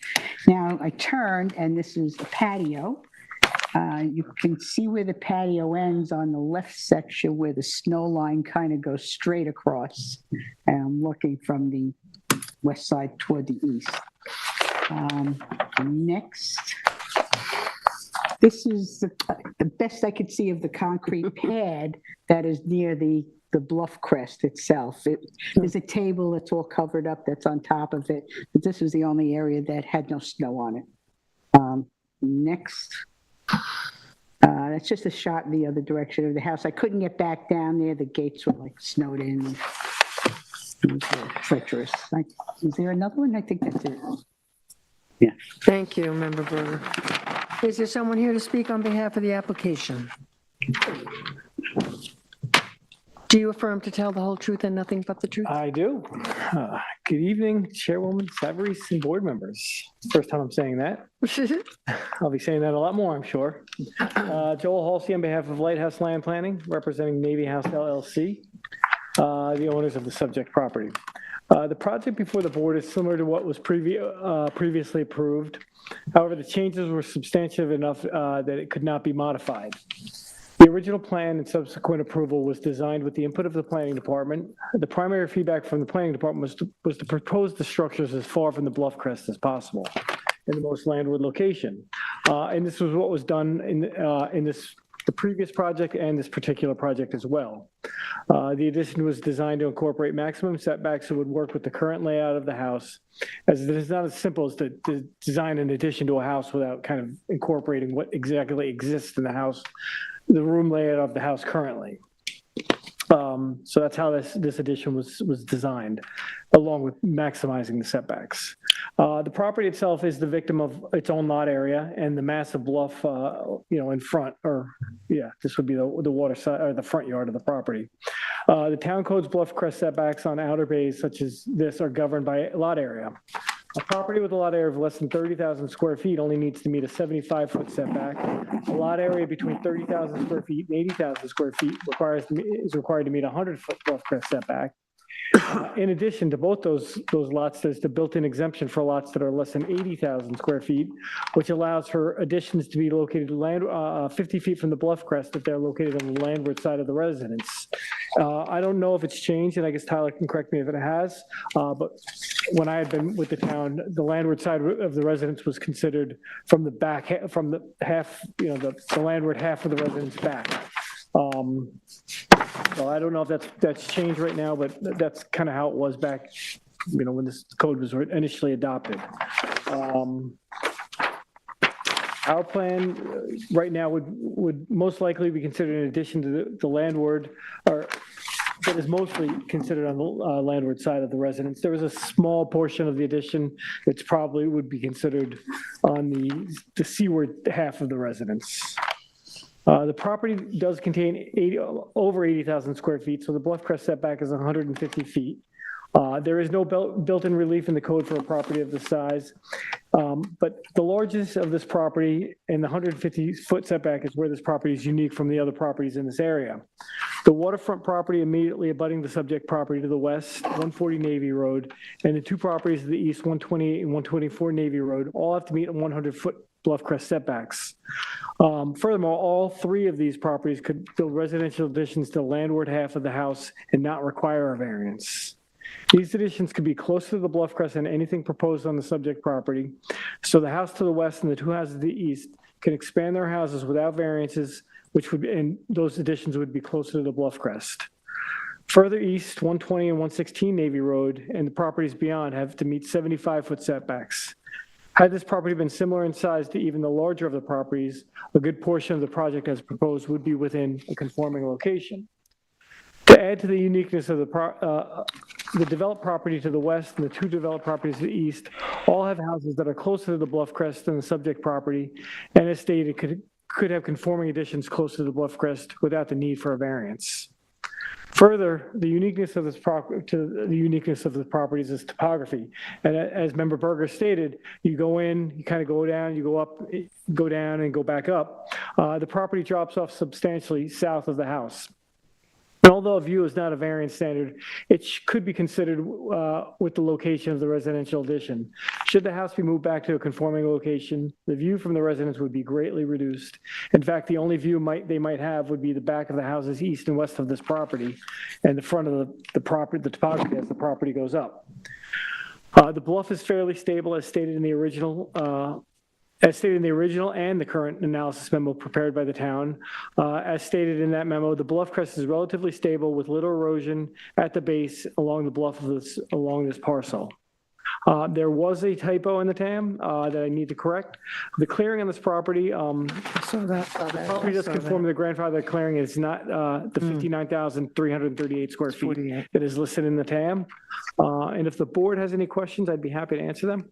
Now I turned and this is a patio. You can see where the patio ends on the left section where the snow line kind of goes straight across. And I'm looking from the west side toward the east. Next. This is the best I could see of the concrete pad that is near the bluff crest itself. There's a table that's all covered up that's on top of it, but this is the only area that had no snow on it. Next. That's just a shot in the other direction of the house. I couldn't get back down there. The gates were like snowed in. It was treacherous. Is there another one? I think that's it. Yeah. Thank you, Member Berger. Is there someone here to speak on behalf of the application? Do you affirm to tell the whole truth and nothing but the truth? I do. Good evening, Chairwoman Savarese and board members. First time I'm saying that. I'll be saying that a lot more, I'm sure. Joel Halsey on behalf of Lighthouse Land Planning, representing Navy House LLC, the owners of the subject property. The project before the board is similar to what was previously approved. However, the changes were substantive enough that it could not be modified. The original plan and subsequent approval was designed with the input of the planning department. The primary feedback from the planning department was to propose the structures as far from the bluff crest as possible in the most landward location. And this was what was done in the previous project and this particular project as well. The addition was designed to incorporate maximum setbacks that would work with the current layout of the house, as it is not as simple as to design an addition to a house without kind of incorporating what exactly exists in the house, the room layout of the house currently. So that's how this addition was designed, along with maximizing the setbacks. The property itself is the victim of its own lot area and the massive bluff, in front, this would be the water side or the front yard of the property. The town code's bluff crest setbacks on outer bays such as this are governed by lot area. A property with a lot area of less than 30,000 square feet only needs to meet a 75-foot setback. A lot area between 30,000 square feet and 80,000 square feet is required to meet a 100-foot bluff crest setback. In addition to both those lots, there's the built-in exemption for lots that are less than 80,000 square feet, which allows for additions to be located 50 feet from the bluff crest if they're located on the landward side of the residence. I don't know if it's changed, and I guess Tyler can correct me if it has, but when I had been with the town, the landward side of the residence was considered from the back, from the half, the landward half of the residence back. So I don't know if that's changed right now, but that's kind of how it was back, when this code was initially adopted. Our plan right now would most likely be considered in addition to the landward, or that is mostly considered on the landward side of the residence. There was a small portion of the addition that's probably would be considered on the seaward half of the residence. The property does contain over 80,000 square feet, so the bluff crest setback is 150 feet. There is no built-in relief in the code for a property of this size, but the largest of this property and the 150-foot setback is where this property is unique from the other properties in this area. The waterfront property immediately abutting the subject property to the west, 140 Navy Road, and the two properties to the east, 128 and 124 Navy Road, all have to meet 100-foot bluff crest setbacks. Furthermore, all three of these properties could build residential additions to the landward half of the house and not require a variance. These additions could be closer to the bluff crest than anything proposed on the subject property. So the house to the west and the two houses to the east can expand their houses without variances, and those additions would be closer to the bluff crest. Further east, 120 and 116 Navy Road and the properties beyond have to meet 75-foot setbacks. Had this property been similar in size to even the larger of the properties, a good portion of the project as proposed would be within a conforming location. To add to the uniqueness of the developed property to the west and the two developed properties to the east, all have houses that are closer to the bluff crest than the subject property, and as stated, could have conforming additions closer to the bluff crest without the need for a variance. Further, the uniqueness of this property is its topography. And as Member Berger stated, you go in, you kind of go down, you go up, go down, and go back up. The property drops off substantially south of the house. And although a view is not a variance standard, it could be considered with the location of the residential addition. Should the house be moved back to a conforming location, the view from the residence would be greatly reduced. In fact, the only view they might have would be the back of the houses east and west of this property, and the front of the property, the topography as the property goes up. The bluff is fairly stable as stated in the original and the current analysis memo prepared by the town. As stated in that memo, the bluff crest is relatively stable with little erosion at the base along the bluff of along this parcel. There was a typo in the TAM that I need to correct. The clearing on this property, the property does conform to the grandfather clearing. It's not the 59,338 square feet that is listed in the TAM. And if the board has any questions, I'd be happy to answer them.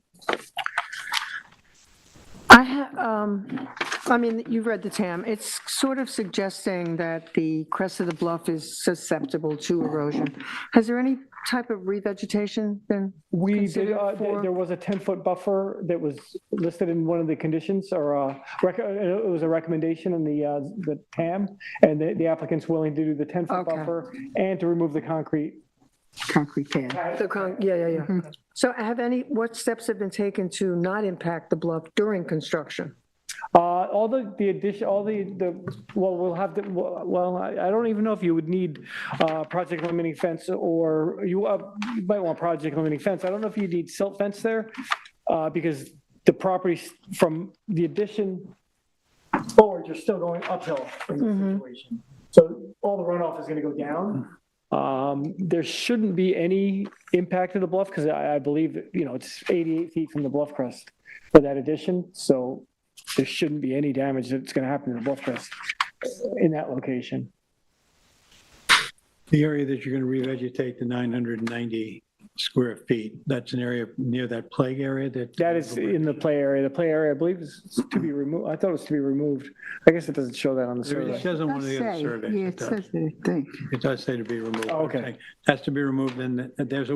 I mean, you've read the TAM. It's sort of suggesting that the crest of the bluff is susceptible to erosion. Has there any type of revegetation been considered for? There was a 10-foot buffer that was listed in one of the conditions, or it was a recommendation in the TAM, and the applicant's willing to do the 10-foot buffer and to remove the concrete pad. Yeah. So what steps have been taken to not impact the bluff during construction? We'll have I don't even know if you would need project limiting fence, or you might want project limiting fence. I don't know if you need silt fence there, because the property from the addition forward, you're still going uphill in this situation. So all the runoff is going to go down. There shouldn't be any impact to the bluff because I believe that, it's 88 feet from the bluff crest for that addition. So there shouldn't be any damage that's going to happen to the bluff crest in that location. The area that you're going to revegetate, the 990 square feet, that's an area near that plague area that is in the play area. The play area, I believe, is to be removed. I thought it was to be removed. I guess it doesn't show that on the survey. It says on one of the other surveys. Yeah, it says that, I think. It does say to be removed. Oh, okay. It has to be removed, and there's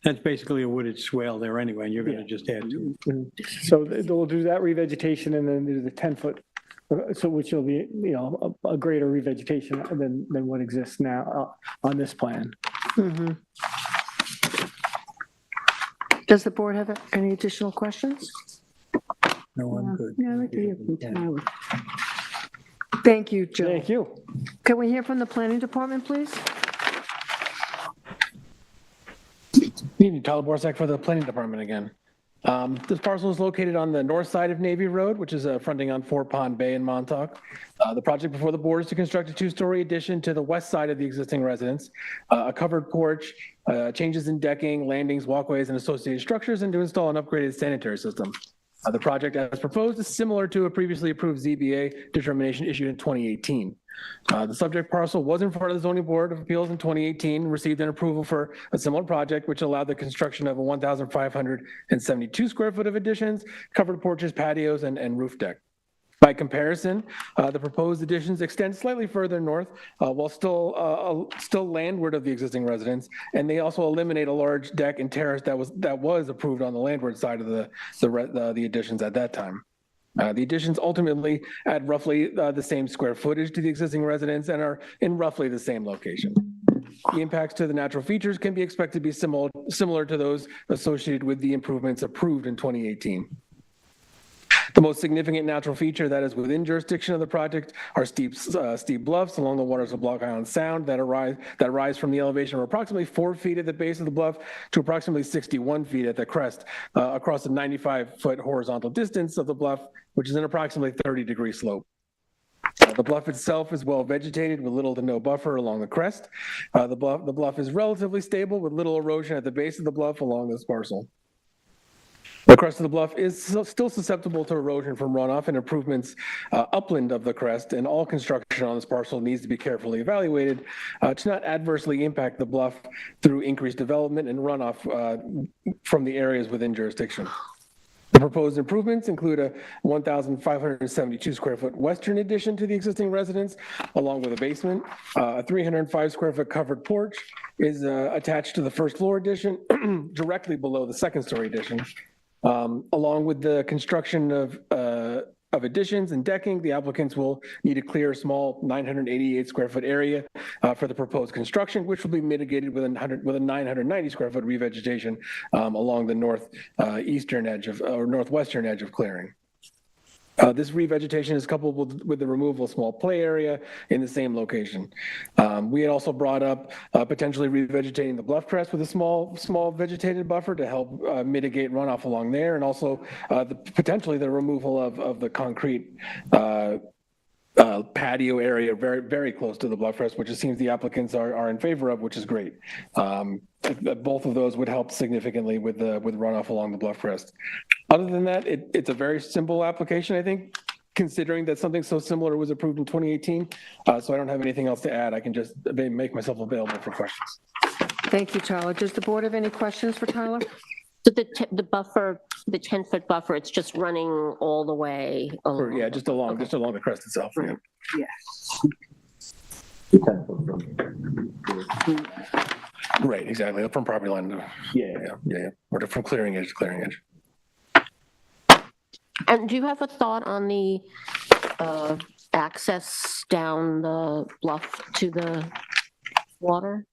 that's basically a wooded swale there anyway, and you're going to just add to it. So they'll do that revegetation and then do the 10-foot, so which will be, a greater revegetation than what exists now on this plan. Mm-hmm. Does the board have any additional questions? No, I'm good. Yeah, I'd like to hear from Tyler. Thank you, Joe. Thank you. Can we hear from the planning department, please? Good evening, Tyler Borsak for the Planning Department again. This parcel is located on the north side of Navy Road, which is fronting on Fort Pond Bay in Montauk. The project before the board is to construct a two-story addition to the west side of the existing residence, a covered porch, changes in decking, landings, walkways, and associated structures, and to install an upgraded sanitary system. The project as proposed is similar to a previously approved ZBA determination issued in 2018. The subject parcel was in front of the Zoning Board of Appeals in 2018, received an approval for a similar project, which allowed the construction of a 1,572 square foot of additions, covered porches, patios, and roof deck. By comparison, the proposed additions extend slightly further north, while still landward of the existing residence, and they also eliminate a large deck and terrace that was approved on the landward side of the additions at that time. The additions ultimately add roughly the same square footage to the existing residence and are in roughly the same location. The impacts to the natural features can be expected to be similar to those associated with the improvements approved in 2018. The most significant natural feature that is within jurisdiction of the project are steep bluffs along the waters of Block Island Sound that rise from the elevation of approximately 4 feet at the base of the bluff to approximately 61 feet at the crest, across a 95-foot horizontal distance of the bluff, which is an approximately 30-degree slope. The bluff itself is well vegetated with little to no buffer along the crest. The bluff is relatively stable with little erosion at the base of the bluff along this parcel. The crest of the bluff is still susceptible to erosion from runoff and improvements upland of the crest, and all construction on this parcel needs to be carefully evaluated to not adversely impact the bluff through increased development and runoff from the areas within jurisdiction. The proposed improvements include a 1,572 square foot western addition to the existing residence, along with a basement. A 305 square foot covered porch is attached to the first floor addition, directly below the second story addition. Along with the construction of additions and decking, the applicants will need to clear a small 988 square foot area for the proposed construction, which will be mitigated with a 990 square foot revegetation along the northwestern edge of clearing. This revegetation is coupled with the removal of small play area in the same location. We had also brought up potentially revegetating the bluff crest with a small vegetated buffer to help mitigate runoff along there, and also potentially the removal of the concrete patio area very, very close to the bluff crest, which it seems the applicants are in favor of, which is great. Both of those would help significantly with runoff along the bluff crest. Other than that, it's a very simple application, I think, considering that something so similar was approved in 2018. So I don't have anything else to add. I can just make myself available for questions. Thank you, Tyler. Does the board have any questions for Tyler? So the buffer, the 10-foot buffer, it's just running all the way along? Yeah, just along the crest itself. Yeah. Right, exactly. From property line to or from clearing edge to clearing edge. And do you have a thought on the access down the bluff to the water?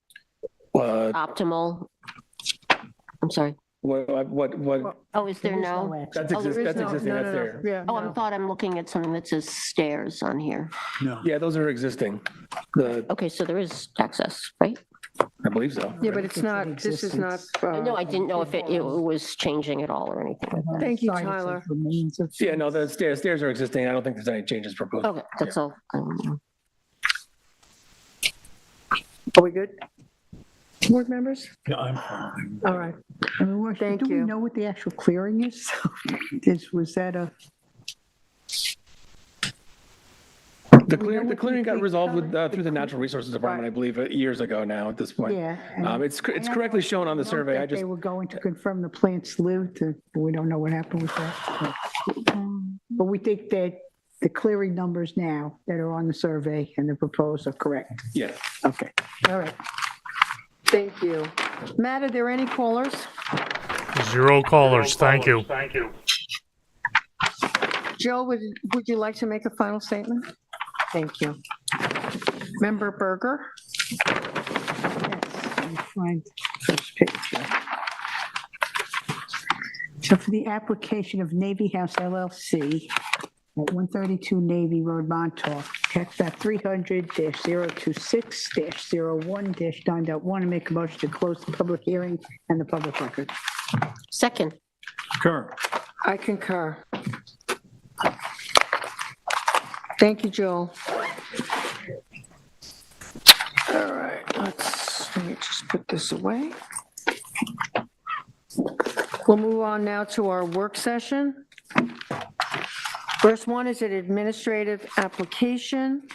Optimal? I'm sorry. What? Oh, is there no? That's existing, that's there. Yeah. Oh, I thought I'm looking at something that says stairs on here. No. Yeah, those are existing. Okay, so there is access, right? I believe so. Yeah, but it's not, this is not. No, I didn't know if it was changing at all or anything like that. Thank you, Tyler. Yeah, no, the stairs are existing. I don't think there's any changes proposed. Okay, that's all. Are we good? Board members? Yeah, I'm fine. All right. Thank Do we you. know what the actual clearing is? Was that a? The clearing got resolved through the Natural Resources Department, I believe, years ago now at this point. Yeah. It's correctly shown on the survey. They were going to confirm the plants lived, but we don't know what happened with that. But we think that the clearing numbers now that are on the survey and the proposed are correct. Yeah. Okay. All right. Thank you. Matt, are there any callers? 0 callers, thank you. Joe, would you like to make a final statement? Thank you. Member Berger? Yes, let me find the first page here. So for the application of Navy House LLC at 132 Navy Road, Montauk, tax map 300-026-01-9.1, and make a motion to close the public hearing and the public record. Second. Concur. I concur. Thank you, Joel. All right, let me just put this away. We'll move on now to our work session. First one is an administrative application.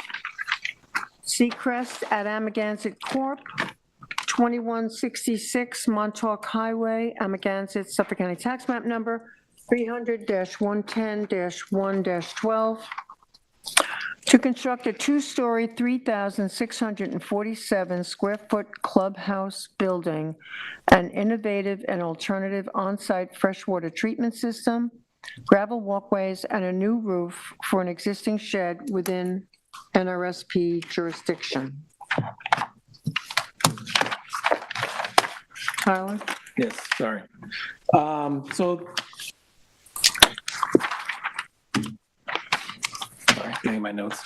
Seacrest at Amagansett Corp., 2166 Montauk Highway, Amagansett, Suffolk County Tax Map Number 300-110-1-12, to construct a two-story, 3,647 square foot clubhouse building, an innovative and alternative on-site freshwater treatment system, gravel walkways, and a new roof for an existing shed within NRSP jurisdiction. Tyler? Yes, sorry. So, sorry. getting my notes.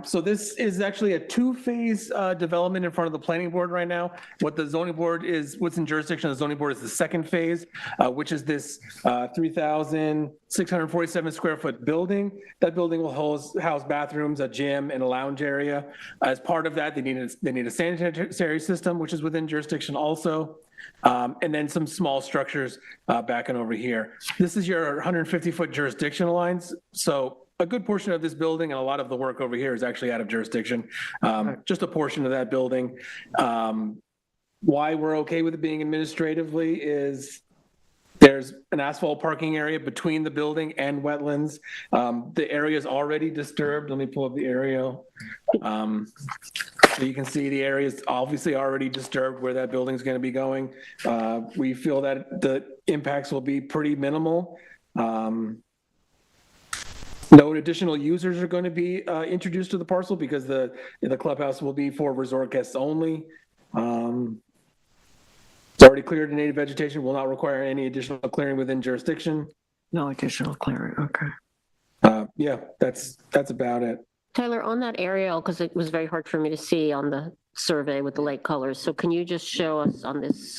So this is actually a two-phase development in front of the planning board right now. What the zoning board is, what's in jurisdiction of the zoning board is the second phase, which is this 3,647 square foot building. That building will house bathrooms, a gym, and a lounge area. As part of that, they need a sanitary system, which is within jurisdiction also. And then some small structures back and over here. This is your 150-foot jurisdictional lines. So a good portion of this building and a lot of the work over here is actually out of jurisdiction. Just a portion of that building. Why we're okay with it being administratively is there's an asphalt parking area between the building and wetlands. The area is already disturbed. Let me pull up the aerial. So you can see the area is obviously already disturbed where that building is going to be going. We feel that the impacts will be pretty minimal. No additional users are going to be introduced to the parcel because the clubhouse will be for resort guests only. It's already cleared in native vegetation, will not require any additional clearing within jurisdiction. No additional clearing, okay. Yeah, that's about it. Tyler, on that aerial, because it was very hard for me to see on the survey with the light colors, so can you just show us on this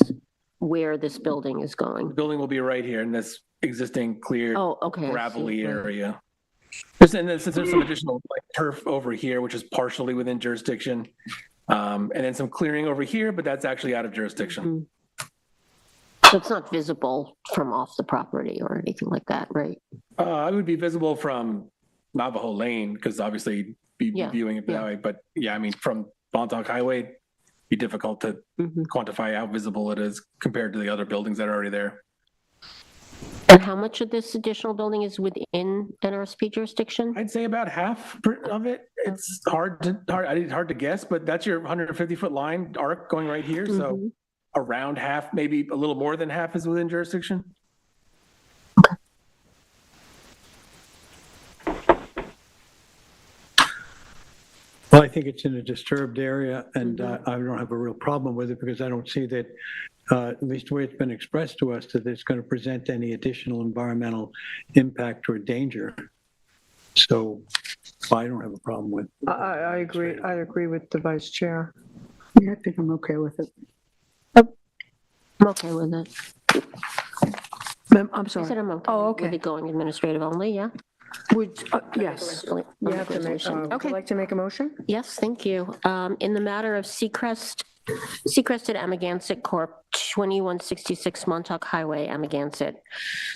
where this building is going? The building will be right here in this existing cleared Oh, okay. I see. gravelly Right. area. And then since there's some additional turf over here, which is partially within jurisdiction, and then some clearing over here, but that's actually out of jurisdiction. So it's not visible from off the property or anything like that, right? It would be visible from Navajo Lane because obviously be Yeah, viewing it that way. But yeah, I mean, from Montauk Highway, it'd be difficult to quantify how visible it is compared to the other buildings that are already there. And how much of this additional building is within NRSP jurisdiction? I'd say about half of it. It's hard to guess, but that's your 150-foot line arc going right here. So around half, maybe a little more than half is within jurisdiction. Well, I think it's in a disturbed area, and I don't have a real problem with it because I don't see that, at least the way it's been expressed to us, that it's going to present any additional environmental impact or danger. So I don't have a problem with. I agree. I agree with the vice chair. Yeah, I think I'm okay with it. I'm okay with it. I'm I said sorry. I'm okay. Oh, okay. With it going administrative only, yeah? Would, yes. You have to make, would you like to make a motion? Yes, thank you. In the matter of Seacrest and Amagansett Corp., 2166 Montauk Highway, Amagansett,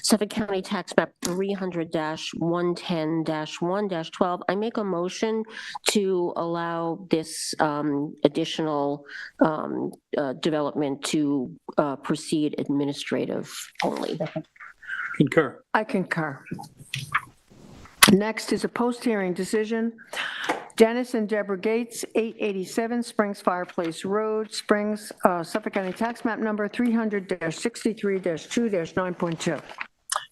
Suffolk County Tax Map 300-110-1-12, I make a motion to allow this additional development to proceed administrative only. Concur. I concur. Next is a post-hearing decision. Dennis and Deborah Gates, 887 Springs Fireplace Road, Springs, Suffolk County Tax Map Number 300-63-2-9.2.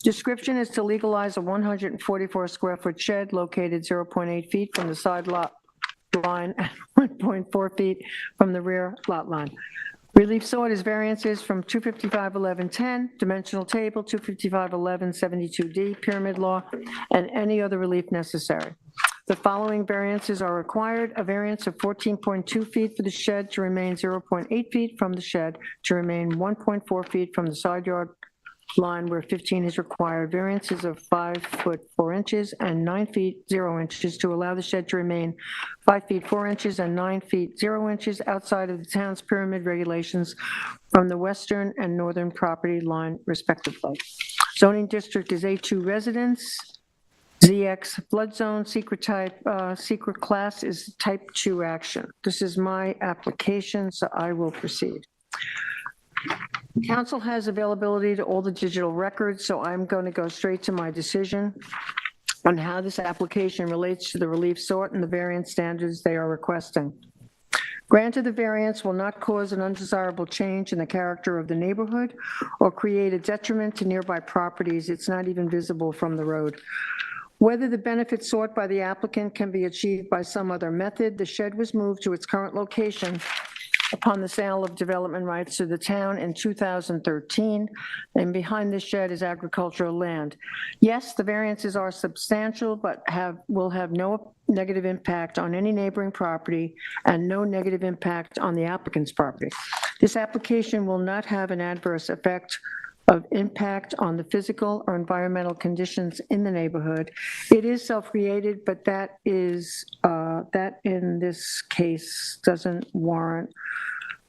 Description is to legalize a 144-square-foot shed located 0.8 feet from the side lot line and 1.4 feet from the rear lot line. Relief sought is variances from 255-1110, dimensional table, 255-1172D, pyramid law, and any other relief necessary. The following variances are required: a variance of 14.2 feet for the shed to remain 0.8 feet from the shed, to remain 1.4 feet from the side yard line where 15 is required, variances of 5 foot 4 inches and 9 feet 0 inches to allow the shed to remain 5 feet 4 inches and 9 feet 0 inches outside of the town's pyramid regulations from the western and northern property line respectively. Zoning district is A2 residence, ZX flood zone, secret type, secret class is type 2 action. This is my application, so I will proceed. Council has availability to all the digital records, so I'm going to go straight to my decision on how this application relates to the relief sought and the variance standards they are requesting. Granted, the variance will not cause an undesirable change in the character of the neighborhood or create a detriment to nearby properties. It's not even visible from the road. Whether the benefit sought by the applicant can be achieved by some other method, the shed was moved to its current location upon the sale of development rights to the town in 2013, and behind this shed is agricultural land. Yes, the variances are substantial, but will have no negative impact on any neighboring property and no negative impact on the applicant's property. This application will not have an adverse effect of impact on the physical or environmental conditions in the neighborhood. It is self-created, but that in this case doesn't warrant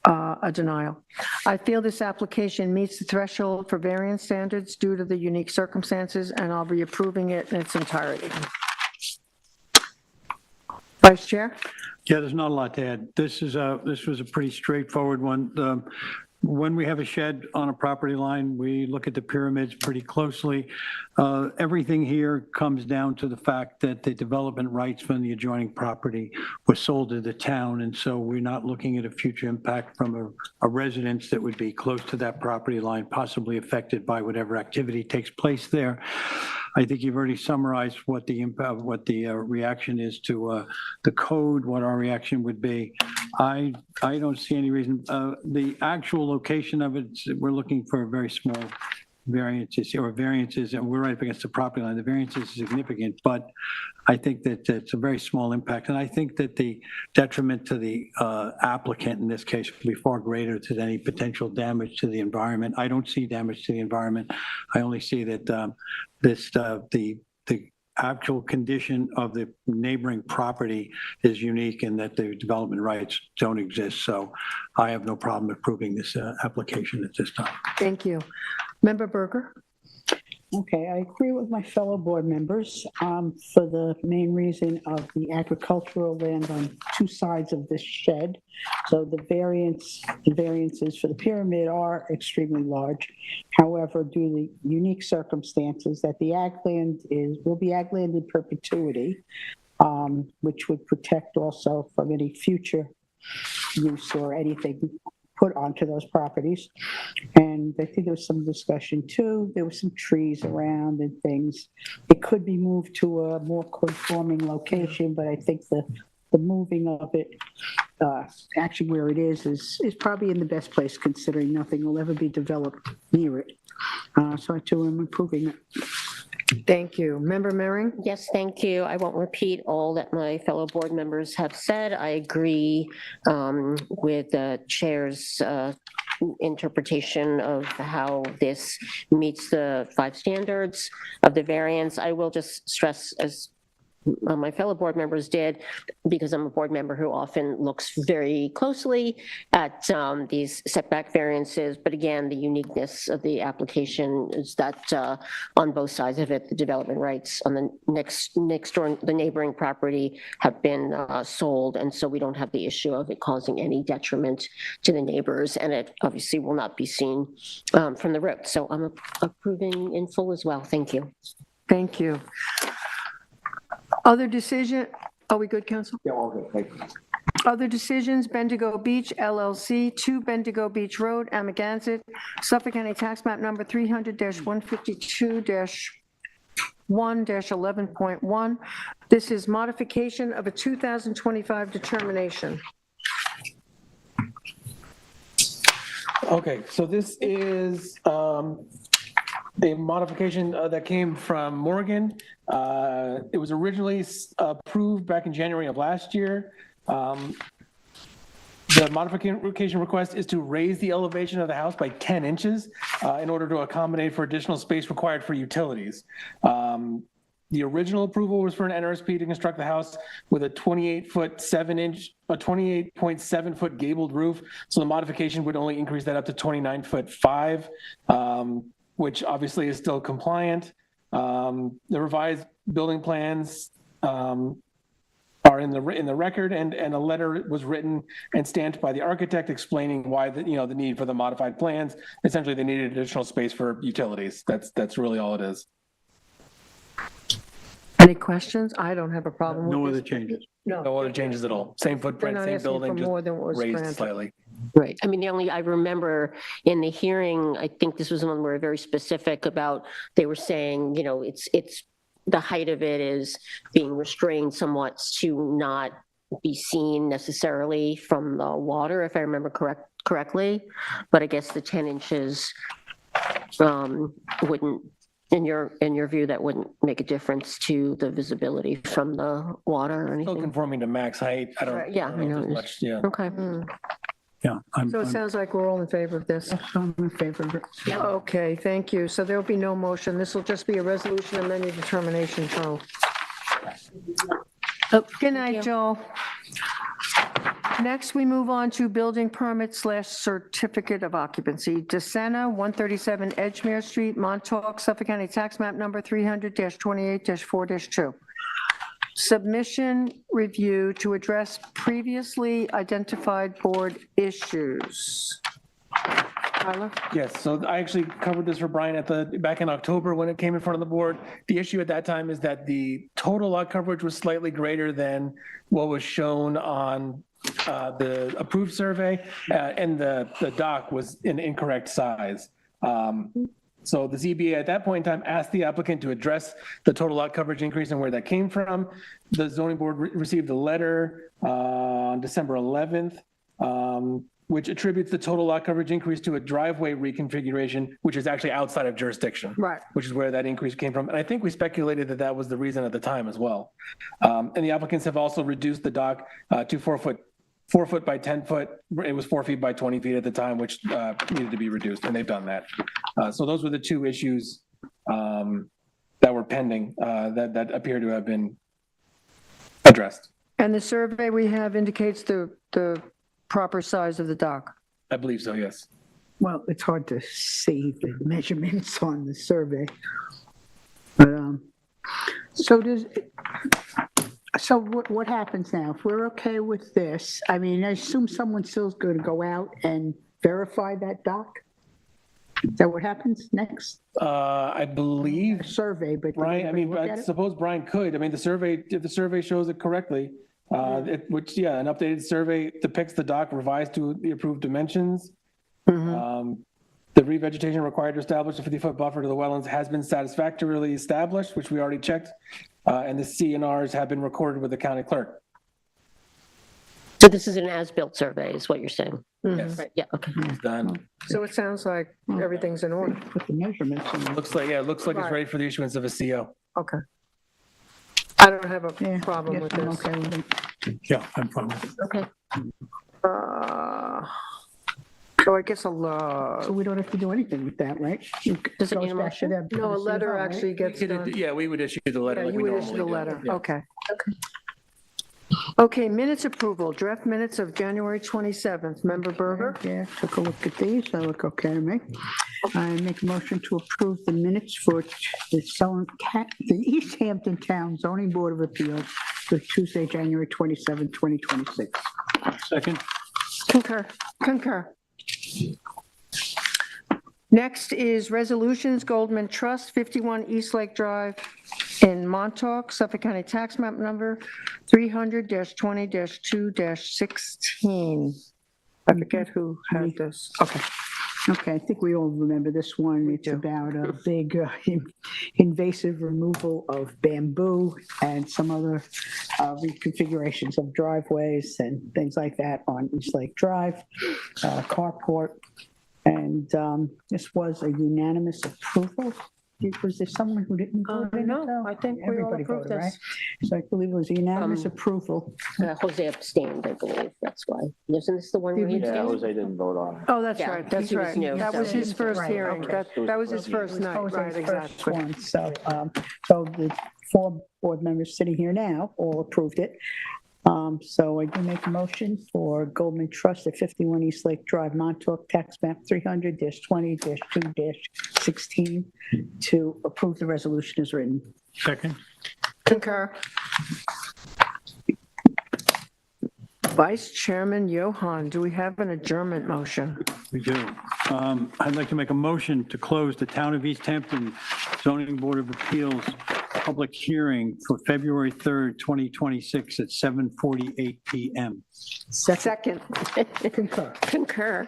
a denial. I feel this application meets the threshold for variance standards due to the unique circumstances, and I'll be approving it in its entirety. Vice Chair? Yeah, there's not a lot to add. This was a pretty straightforward one. When we have a shed on a property line, we look at the pyramids pretty closely. Everything here comes down to the fact that the development rights from the adjoining property were sold to the town, and so we're not looking at a future impact from a residence that would be close to that property line, possibly affected by whatever activity takes place there. I think you've already summarized what the impact, what the reaction is to the code, what our reaction would be. I don't see any reason. The actual location of it, we're looking for very small variances, and we're right up against the property line. The variance is significant, but I think that it's a very small impact. And I think that the detriment to the applicant in this case will be far greater than any potential damage to the environment. I don't see damage to the environment. I only see that the actual condition of the neighboring property is unique and that the development rights don't exist. So I have no problem approving this application at this time. Thank you. Member Berger? Okay, I agree with my fellow board members for the main reason of the agricultural land on two sides of this shed. So the variances for the pyramid are extremely large. However, due to the unique circumstances that the ag land will be ag land in perpetuity, which would protect also from any future use or anything put onto those properties. And I think there was some discussion too. There were some trees around and things. It could be moved to a more conforming location, but I think the moving of it, actually where it is probably in the best place considering nothing will ever be developed near it. So I too am approving it. Thank you. Member Mering? Yes, thank you. I won't repeat all that my fellow board members have said. I agree with the chair's interpretation of how this meets the 5 standards of the variance. I will just stress, as my fellow board members did, because I'm a board member who often looks very closely at these setback variances. But again, the uniqueness of the application is that on both sides of it, the development rights on the next door, the neighboring property have been sold. And so we don't have the issue of it causing any detriment to the neighbors. And it obviously will not be seen from the road. So I'm approving in full as well. Thank you. Thank you. Other decision, are we good, Council? Yeah, okay, thank you. Other decisions, Bendigo Beach LLC, 2 Bendigo Beach Road, Amagansett, Suffolk County Tax Map Number 300-152-1-11.1. This is modification of a 2025 determination. Okay, so this is a modification that came from Morgan. It was originally approved back in January of last year. The modification request is to raise the elevation of the house by 10 inches in order to accommodate for additional space required for utilities. The original approval was for an NRSP to construct the house with a 28.7 foot gabled roof. So the modification would only increase that up to 29.5 feet, which obviously is still compliant. The revised building plans are in the record, and a letter was written and stamped by the architect explaining why the need for the modified plans. Essentially, they needed additional space for utilities. That's really all it is. Any questions? I don't have a problem with this. No other changes. No other changes at all. Same footprint, They're not same asking for building, more than what was just raised granted. slightly. Right. I mean, I remember in the hearing, I think this was one where very specific about, they were saying, it's the height of it is being restrained somewhat to not be seen necessarily from the water, if I remember correctly. But I guess the 10 inches wouldn't, in your view, that wouldn't make a difference to the visibility from the water or Still anything? conforming to max height. I don't. Yeah, I know. As much, yeah. Okay. Yeah. So it sounds like we're all in favor of this. I'm in favor of it. Okay, thank you. So there'll be no motion. This will just be a resolution amending determination, Joe. Good night, Joel. Next, we move on to building permit / certificate of occupancy. DeSena, 137 Edgemere Street, Montauk, Suffolk County Tax Map Number 300-28-4-2. Submission review to address previously identified board issues. Tyler? Yes, so I actually covered this for Brian back in October when it came in front of the board. The issue at that time is that the total lot coverage was slightly greater than what was shown on the approved survey, and the dock was an incorrect size. So the ZBA at that point in time asked the applicant to address the total lot coverage increase and where that came from. The zoning board received a letter on December 11th, which attributes the total lot coverage increase to a driveway reconfiguration, which is actually outside of jurisdiction. Right. Which is where that increase came from. And I think we speculated that that was the reason at the time as well. And the applicants have also reduced the dock to 4 foot by 10 foot. It was 4 feet by 20 feet at the time, which needed to be reduced, and they've done that. So those were the two issues that were pending that appear to have been addressed. And the survey we have indicates the proper size of the dock. I believe so, yes. Well, it's hard to see the measurements on the survey. But, so what happens now? If we're okay with this, I mean, I assume someone still's going to go out and verify that dock? Is that what happens next? I believe, Survey, but. Brian, I mean, look I at it? suppose Brian could. I mean, if the survey shows it correctly, an updated survey depicts the dock revised to the approved dimensions. The revegetation required to establish a 50-foot buffer to the wetlands has been satisfactorily established, which we already checked, and the CNRs have been recorded with the county clerk. So this is an as-built survey, is what you're saying? Yes, Right, yeah, okay. it's done. So it sounds like everything's in order. Put the measurements in. Looks like it's Right. ready for the issuance of a CO. Okay. I don't have a Yeah, problem yes, with I'm this. okay with it. Yeah, I'm fine with it. Okay. So I guess So we don't have to do anything with that, right? Does it need a Goes back to motion? the- no, a letter right? actually gets done. Yeah, we would issue the letter Yeah, like you we would issue normally the do. letter, Yeah. okay. Okay, minutes approval, draft minutes of January 27th. Member Berger? Yeah, took a look at these, they look okay to me. I make a motion to approve the minutes for the East Hampton Town Zoning Board of Appeals for Tuesday, January 27, 2026. Second? Concur. Next is resolutions, Goldman Trust, 51 East Lake Drive in Montauk, Suffolk County Tax Map Number 300-20-2-16. I forget who had this. Okay. Okay, I think we all remember this one. It's about a big invasive removal of bamboo and some other reconfigurations of driveways and things like that on East Lake Drive, carport. And this was a unanimous approval. Was there someone who didn't vote in it? No, though? I think we all Everybody approved voted, right? this. So I believe it was unanimous approval. Jose abstained, I believe, that's why. Isn't this the one where he Did you- Yeah, abstained? Jose didn't vote on it. Oh, that's Yeah, right, because that's he was right. new, That was so- his first Right, hearing. okay. That was his first night, Jose's right, first exactly. one. So the 4 board members sitting here now all approved it. So I do make a motion for Goldman Trust at 51 East Lake Drive, Montauk, tax map 300-20-2-16 to approve the resolution as written. Second? Concur. Vice Chairman Johan, do we have an adjournment motion? We do. I'd like to make a motion to close the Town of East Hampton Zoning Board of Appeals public hearing for February 3rd, 2026 at 7:48 PM. Second. Concur. Concur.